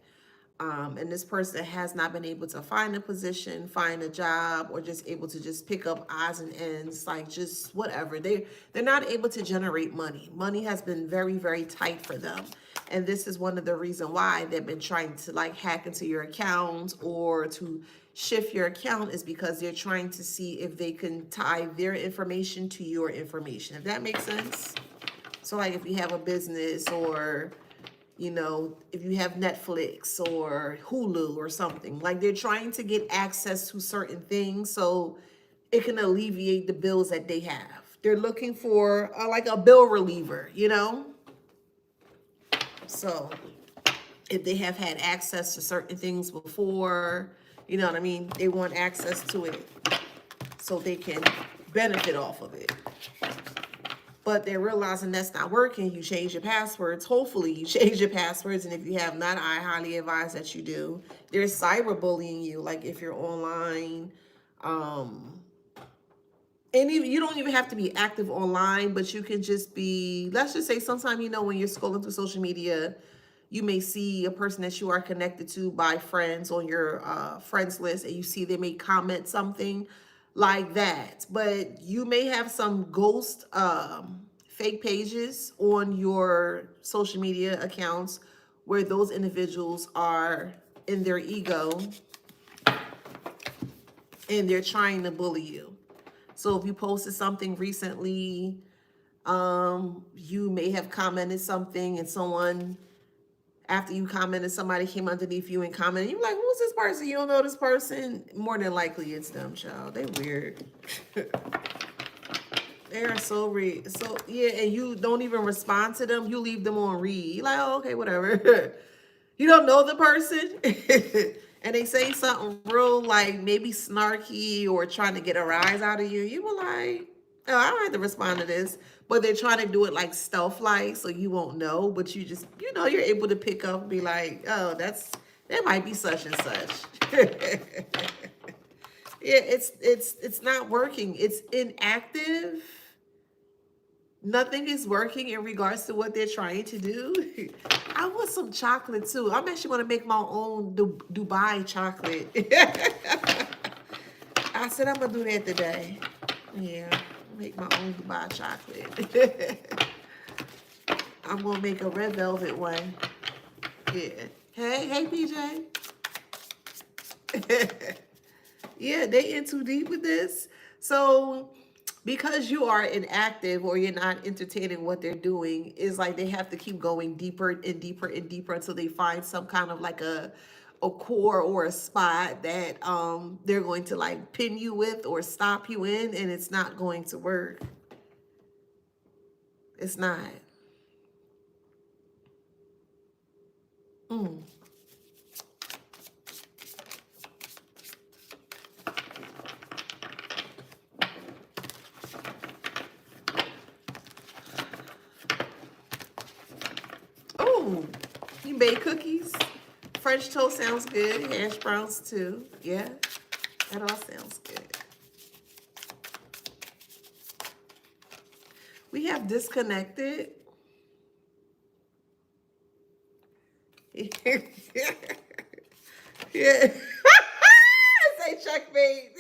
Speaker 1: And this person has not been able to find a position, find a job, or just able to just pick up odds and ends, like just whatever. They're not able to generate money. Money has been very, very tight for them. And this is one of the reasons why they've been trying to like hack into your account or to shift your account, is because they're trying to see if they can tie their information to your information. If that makes sense. So like if you have a business, or you know, if you have Netflix or Hulu or something, like they're trying to get access to certain things so it can alleviate the bills that they have. They're looking for like a bill reliever, you know? So if they have had access to certain things before, you know what I mean? They want access to it so they can benefit off of it. But they're realizing that's not working. You change your passwords. Hopefully you change your passwords. And if you have not, I highly advise that you do. They're cyberbullying you. Like if you're online, and even, you don't even have to be active online, but you can just be, let's just say sometime, you know, when you're scrolling through social media, you may see a person that you are connected to by friends on your friends list, and you see they may comment something like that. But you may have some ghost fake pages on your social media accounts where those individuals are in their ego and they're trying to bully you. So if you posted something recently, you may have commented something, and someone, after you commented, somebody came underneath you and commented. You're like, who's this person? You don't know this person? More than likely, it's them, child. They weird. They are so weird. So, yeah, and you don't even respond to them. You leave them on read. You're like, oh, okay, whatever. You don't know the person. And they say something real, like, maybe snarky or trying to get a rise out of you. You were like, oh, I don't have to respond to this. But they're trying to do it like stealth-like, so you won't know. But you just, you know, you're able to pick up and be like, oh, that might be such and such. Yeah, it's not working. It's inactive. Nothing is working in regards to what they're trying to do. I want some chocolate too. I'm actually going to make my own Dubai chocolate. I said I'm going to do that today. Yeah, make my own Dubai chocolate. I'm going to make a red velvet one. Yeah. Hey, PJ. Yeah, they in too deep with this. So because you are inactive or you're not entertaining what they're doing, is like they have to keep going deeper and deeper and deeper until they find some kind of like a core or a spot that they're going to like pin you with or stop you in, and it's not going to work. It's not. Oh, you made cookies? French toast sounds good. Hash browns too. Yeah, that all sounds good. We have disconnected. Yeah. Say checkmate.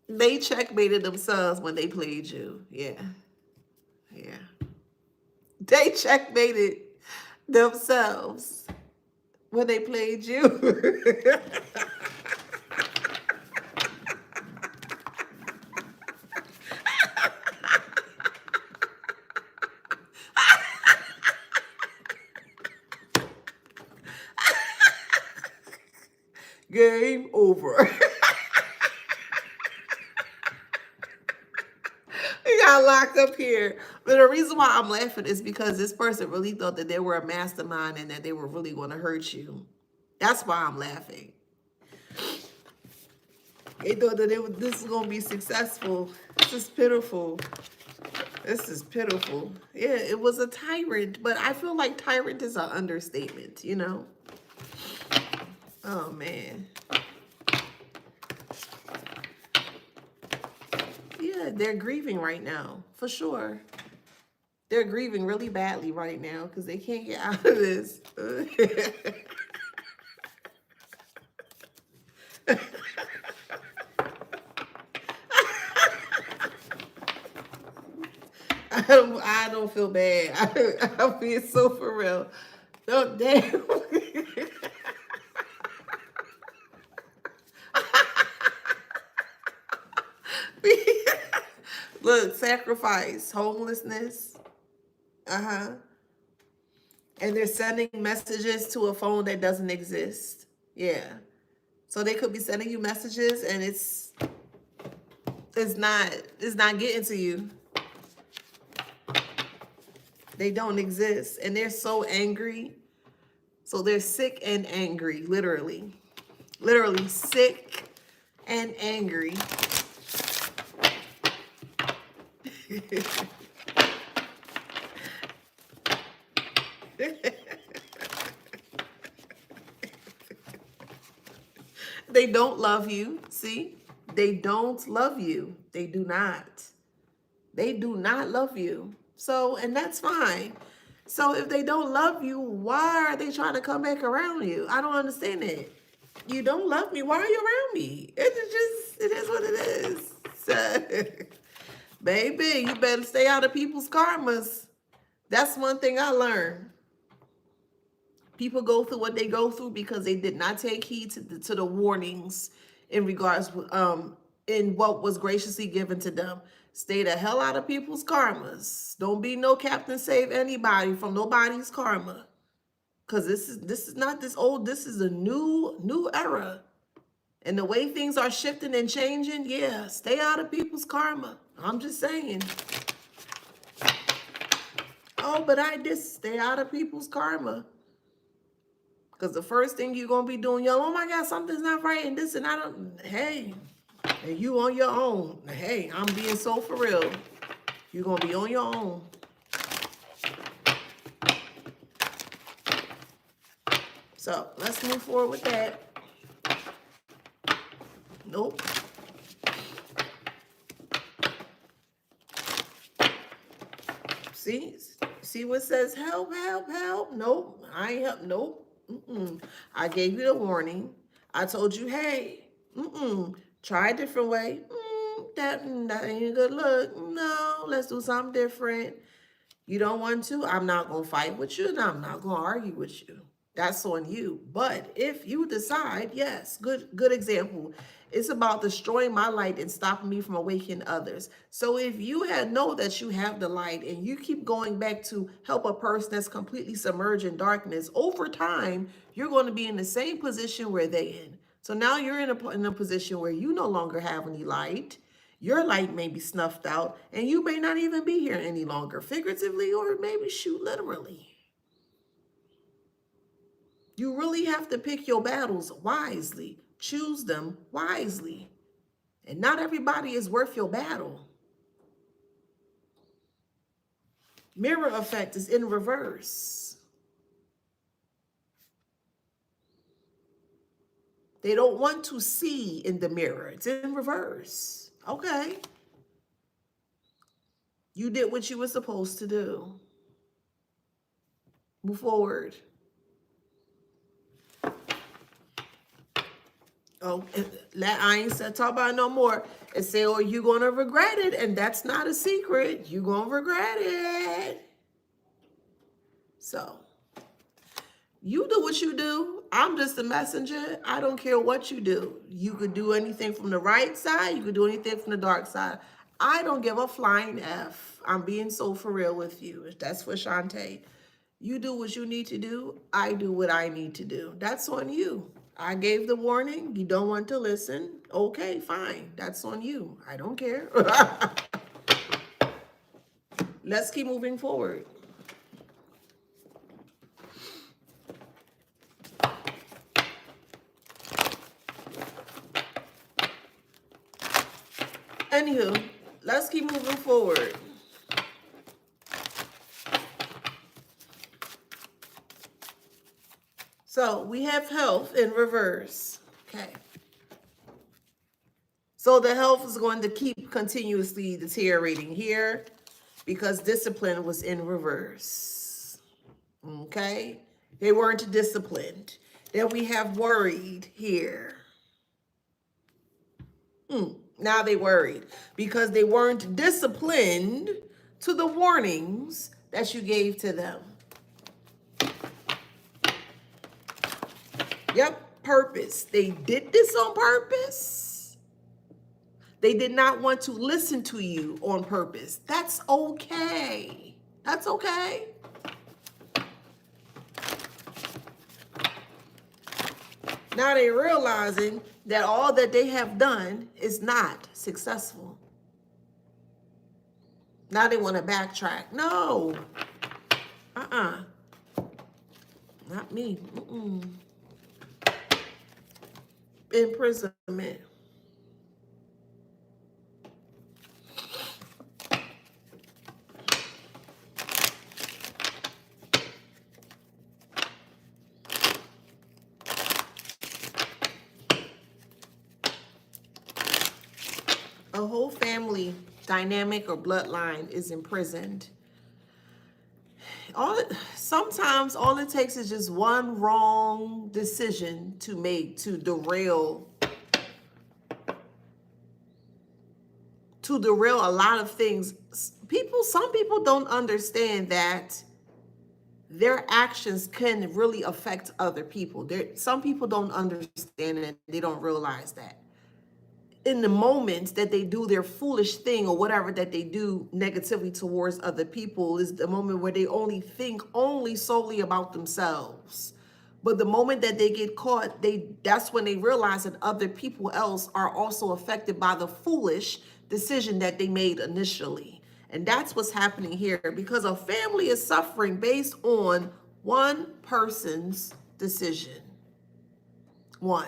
Speaker 1: They checkmated themselves when they played you. Yeah. Yeah. They checkmated themselves when they played you. Game over. We got locked up here. But the reason why I'm laughing is because this person really thought that they were a mastermind and that they were really going to hurt you. That's why I'm laughing. They thought that this was going to be successful. This is pitiful. This is pitiful. Yeah, it was a tyrant, but I feel like tyrant is an understatement, you know? Oh, man. said, they're grieving right now, for sure. They're grieving really badly right now because they can't get out of this. I don't feel bad. I'm being so for real. No, damn. Look, sacrifice, homelessness. Uh-huh. And they're sending messages to a phone that doesn't exist. Yeah. So they could be sending you messages and it's not getting to you. They don't exist. And they're so angry. So they're sick and angry, literally. Literally sick and angry. They don't love you. See? They don't love you. They do not. They do not love you. So, and that's fine. So if they don't love you, why are they trying to come back around you? I don't understand it. You don't love me. Why are you around me? It is what it is. So, baby, you better stay out of people's karmas. That's one thing I learned. People go through what they go through because they did not take heed to the warnings in regards in what was graciously given to them. Stay the hell out of people's karmas. Don't be no Captain Save anybody from nobody's karma. Cause this is not this old. This is a new era, and the way things are shifting and changing. Yeah, stay out of people's karma. I'm just saying. Oh, but I just stay out of people's karma. Because the first thing you're going to be doing, yo, oh my God, something's not right and this and I don't, hey, and you on your own. Hey, I'm being so for real. You're going to be on your own. So let's move forward with that. Nope. See what says help, help, help? Nope, I ain't help. Nope. I gave you the warning. I told you, hey, try a different way. That ain't a good look. No, let's do something different. You don't want to? I'm not going to fight with you, and I'm not going to argue with you. That's on you. But if you decide, yes, good example. It's about destroying my light and stopping me from awakening others. So if you know that you have the light and you keep going back to help a person that's completely submerged in darkness, over time, you're going to be in the same position where they in. So now you're in a position where you no longer have any light. Your light may be snuffed out and you may not even be here any longer, figuratively or maybe shoot literally. You really have to pick your battles wisely. Choose them wisely. And not everybody is worth your battle. Mirror effect is in reverse. They don't want to see in the mirror. It's in reverse. Okay. You did what you were supposed to do. Move forward. Oh, I ain't said talk about it no more. And say, oh, you're going to regret it. And that's not a secret. You're going to regret it. So, you do what you do. I'm just a messenger. I don't care what you do. You could do anything from the right side. You could do anything from the dark side. I don't give a flying F. I'm being so for real with you. That's for Shantae. You do what you need to do. I do what I need to do. That's on you. I gave the warning. You don't want to listen. Okay, fine. That's on you. I don't care. Let's keep moving forward. Anywho, let's keep moving forward. So we have health in reverse. Okay. So the health is going to keep continuously deteriorating here because discipline was in reverse. Okay? They weren't disciplined. Then we have worried here. Now they worried because they weren't disciplined to the warnings that you gave to them. Yep, purpose. They did this on purpose. They did not want to listen to you on purpose. That's okay. That's okay. Now they're realizing that all that they have done is not successful. Now they want to backtrack. No. Not me. Imprisonment. A whole family dynamic or bloodline is imprisoned. Sometimes all it takes is just one wrong decision to make to derail a lot of things. Some people don't understand that their actions can really affect other people. Some people don't understand it. They don't realize that. In the moment that they do their foolish thing or whatever that they do negatively towards other people is the moment where they only think solely about themselves. But the moment that they get caught, that's when they realize that other people else are also affected by the foolish decision that they made initially. And that's what's happening here because a family is suffering based on one person's decision. One.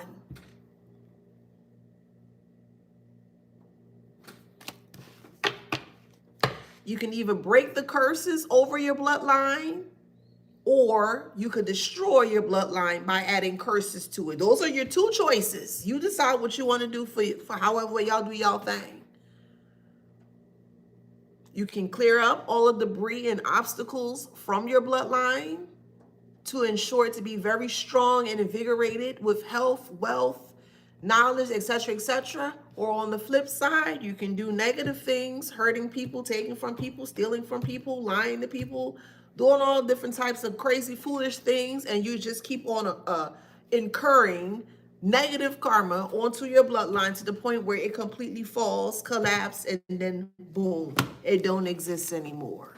Speaker 1: You can either break the curses over your bloodline, or you could destroy your bloodline by adding curses to it. Those are your two choices. You decide what you want to do for however y'all do y'all thing. You can clear up all of debris and obstacles from your bloodline to ensure it to be very strong and invigorated with health, wealth, knowledge, etc., etc. Or on the flip side, you can do negative things, hurting people, taking from people, stealing from people, lying to people, doing all different types of crazy, foolish things, and you just keep on incurring negative karma onto your bloodline to the point where it completely falls, collapse, and then boom, it don't exist anymore.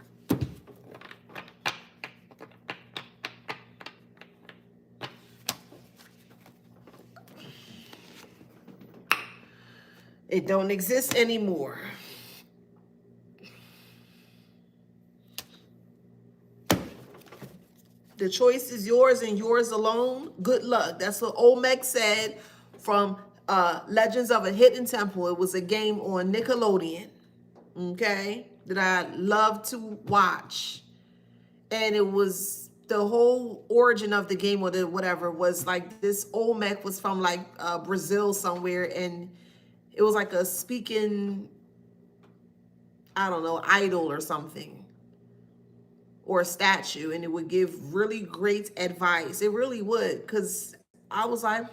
Speaker 1: It don't exist anymore. The choice is yours and yours alone. Good luck. That's what Olmec said from Legends of a Hidden Temple. It was a game on Nickelodeon, okay, that I love to watch. And it was the whole origin of the game or the whatever was like this Olmec was from like Brazil somewhere, and it was like a speaking, I don't know, idol or something, or a statue, and it would give really great advice. It really would, because I was like,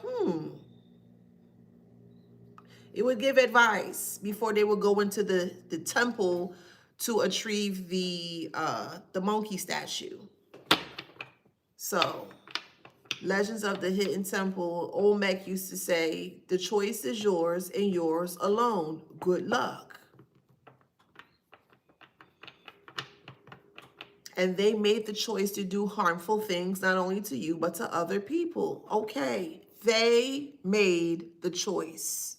Speaker 1: It would give advice before they would go into the temple to achieve the monkey statue. So, Legends of the Hidden Temple, Olmec used to say, the choice is yours and yours alone. Good luck. And they made the choice to do harmful things, not only to you, but to other people. Okay, they made the choice.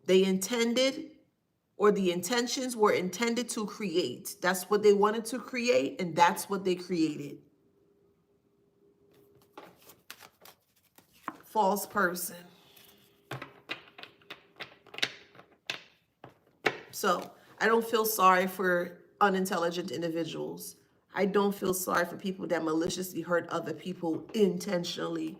Speaker 1: They intended, or the intentions were intended to create. That's what they wanted to create, and that's what they created. False person. So I don't feel sorry for unintelligent individuals. I don't feel sorry for people that maliciously hurt other people intentionally.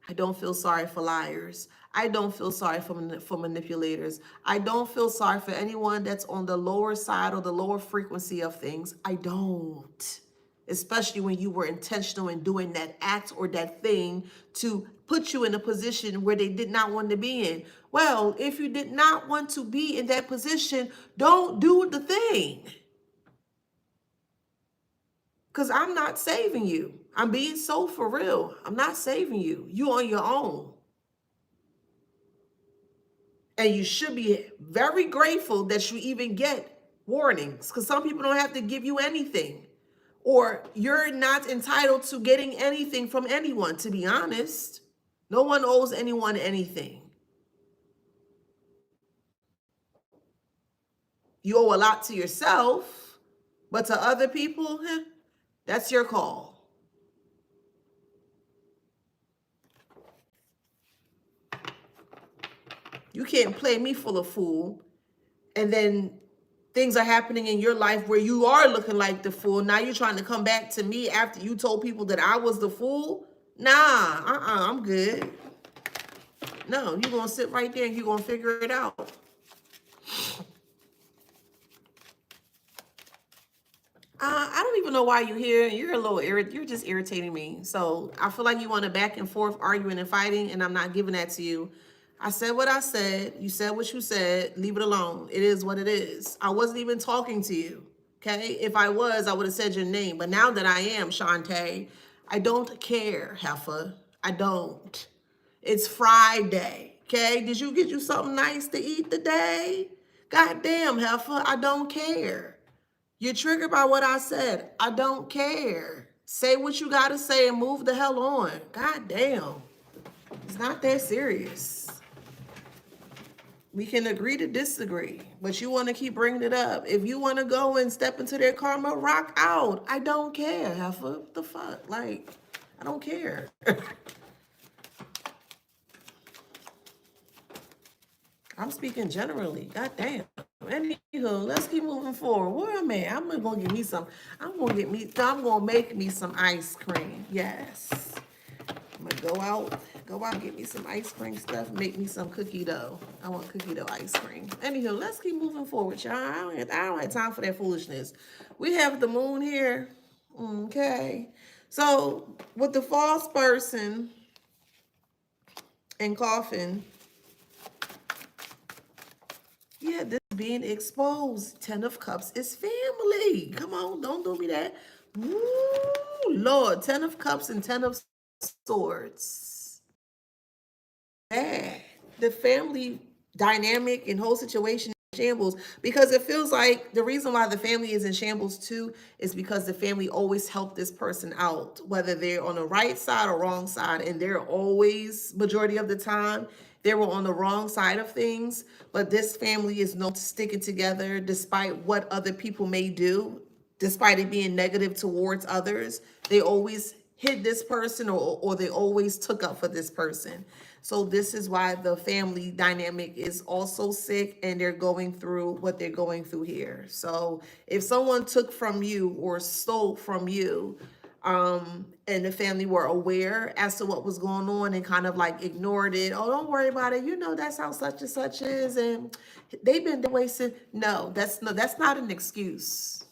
Speaker 1: I don't feel sorry for liars. I don't feel sorry for manipulators. I don't feel sorry for anyone that's on the lower side or the lower frequency of things. I don't. Especially when you were intentional in doing that act or that thing to put you in a position where they did not want to be in. Well, if you did not want to be in that position, don't do the thing. Because I'm not saving you. I'm being so for real. I'm not saving you. You on your own. And you should be very grateful that you even get warnings, because some people don't have to give you anything. Or you're not entitled to getting anything from anyone, to be honest. No one owes anyone anything. You owe a lot to yourself, but to other people, that's your call. You can't play me full of fool, and then things are happening in your life where you are looking like the fool. Now you're trying to come back to me after you told people that I was the fool? Nah, I'm good. No, you're going to sit right there and you're going to figure it out. I don't even know why you're here. You're a little you're just irritating me. So I feel like you want to back and forth arguing and fighting, and I'm not giving that to you. I said what I said. You said what you said. Leave it alone. It is what it is. I wasn't even talking to you. Okay? If I was, I would have said your name. But now that I am, Shantae, I don't care, Heifer. I don't. It's Friday. Okay? Did you get you something nice to eat today? God damn, Heifer, I don't care. You're triggered by what I said. I don't care. Say what you got to say and move the hell on. God damn. It's not that serious. We can agree to disagree, but you want to keep bringing it up. If you want to go and step into their karma, rock out. I don't care, Heifer. What the fuck? Like, I don't care. I'm speaking generally. God damn. Anywho, let's keep moving forward. Where am I? I'm gonna get me some. I'm gonna make me some ice cream. Yes. I'm gonna go out and get me some ice cream stuff, make me some cookie dough. I want cookie dough ice cream. Anywho, let's keep moving forward, y'all. I don't have time for that foolishness. We have the moon here. Okay. So with the false person and coffin, yeah, this is being exposed. 10 of Cups is family. Come on, don't do me that. Woo, Lord, 10 of Cups and 10 of Swords. Bad. The family dynamic and whole situation in shambles, because it feels like the reason why the family is in shambles too is because the family always helped this person out, whether they're on the right side or wrong side, and they're always, majority of the time, they were on the wrong side of things. But this family is known to sticking together despite what other people may do, despite it being negative towards others. They always hid this person, or they always took up for this person. So this is why the family dynamic is also sick, and they're going through what they're going through here. So if someone took from you or stole from you, and the family were aware as to what was going on and kind of like ignored it. Oh, don't worry about it. You know, that's how such and such is. And they've been wasting. No, that's not an excuse.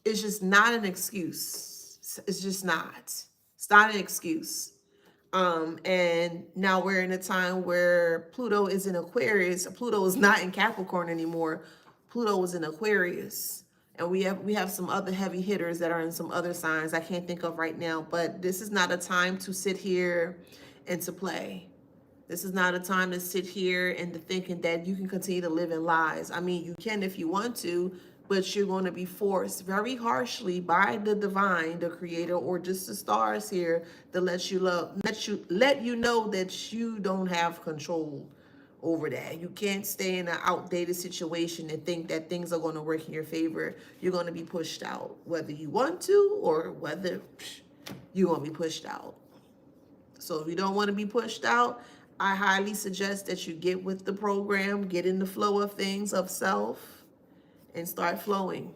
Speaker 1: It's just not an excuse. It's just not. It's not an excuse. And now we're in a time where Pluto is in Aquarius. Pluto is not in Capricorn anymore. Pluto is in Aquarius. And we have some other heavy hitters that are in some other signs I can't think of right now. But this is not a time to sit here and to play. This is not a time to sit here and to thinking that you can continue to live in lies. I mean, you can if you want to, but you're going to be forced very harshly by the divine, the creator, or just the stars here to let you know that you don't have control over that. You can't stay in an outdated situation and think that things are going to work in your favor. You're going to be pushed out, whether you want to or whether you're going to be pushed out. So if you don't want to be pushed out, I highly suggest that you get with the program, get in the flow of things, of self, and start flowing.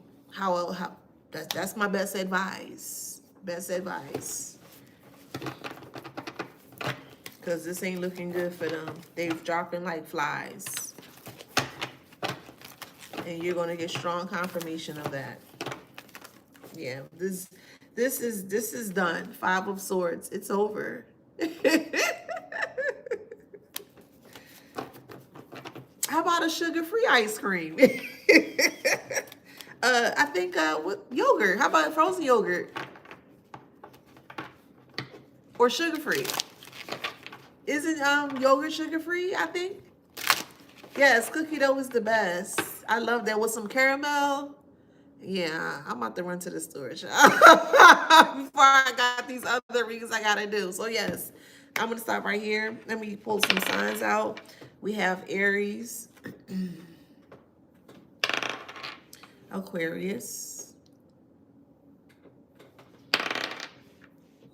Speaker 1: That's my best advice. Best advice. because this ain't looking good for them. They're dropping like flies. And you're going to get strong confirmation of that. Yeah, this is done. 5 of Swords. It's over. How about a sugar-free ice cream? I think what yogurt. How about frozen yogurt? Or sugar-free? Isn't yogurt sugar-free, I think? Yes, cookie dough is the best. I love that with some caramel. Yeah, I'm about to run to the store shop before I got these other readings I gotta do. So yes, I'm gonna stop right here. Let me pull some signs out. We have Aries, Aquarius,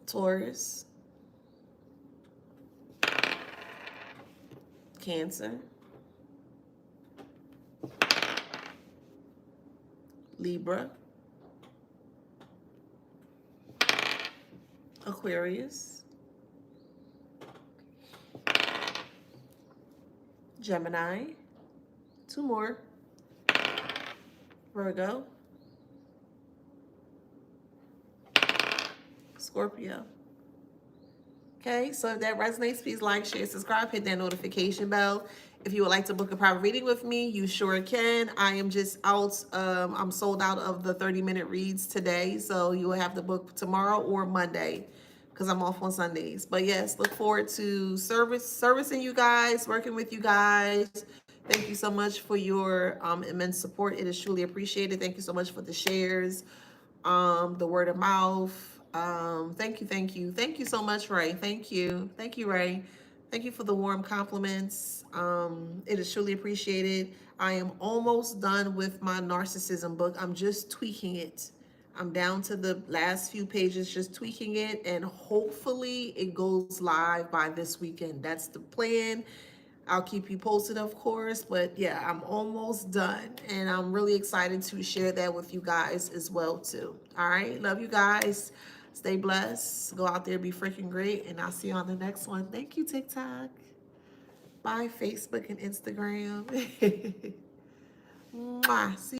Speaker 1: Taurus, Cancer, Libra, Aquarius, Gemini, 2 more, Virgo, Scorpio. Okay, so if that resonates, please like, share, subscribe, hit that notification bell. If you would like to book a private reading with me, you sure can. I am just out. I'm sold out of the 30-minute reads today, so you will have to book tomorrow or Monday because I'm off on Sundays. But yes, look forward to servicing you guys, working with you guys. Thank you so much for your immense support. It is truly appreciated. Thank you so much for the shares, the word of mouth. Thank you so much, Ray. Thank you, Ray. Thank you for the warm compliments. It is truly appreciated. I am almost done with my narcissism book. I'm just tweaking it. I'm down to the last few pages, just tweaking it, and hopefully it goes live by this weekend. That's the plan. I'll keep you posted, of course, but yeah, I'm almost done, and I'm really excited to share that with you guys as well too. All right, love you guys. Stay blessed. Go out there, be freaking great, and I'll see you on the next one. Thank you, TikTok. Bye, Facebook and Instagram. Mwah. See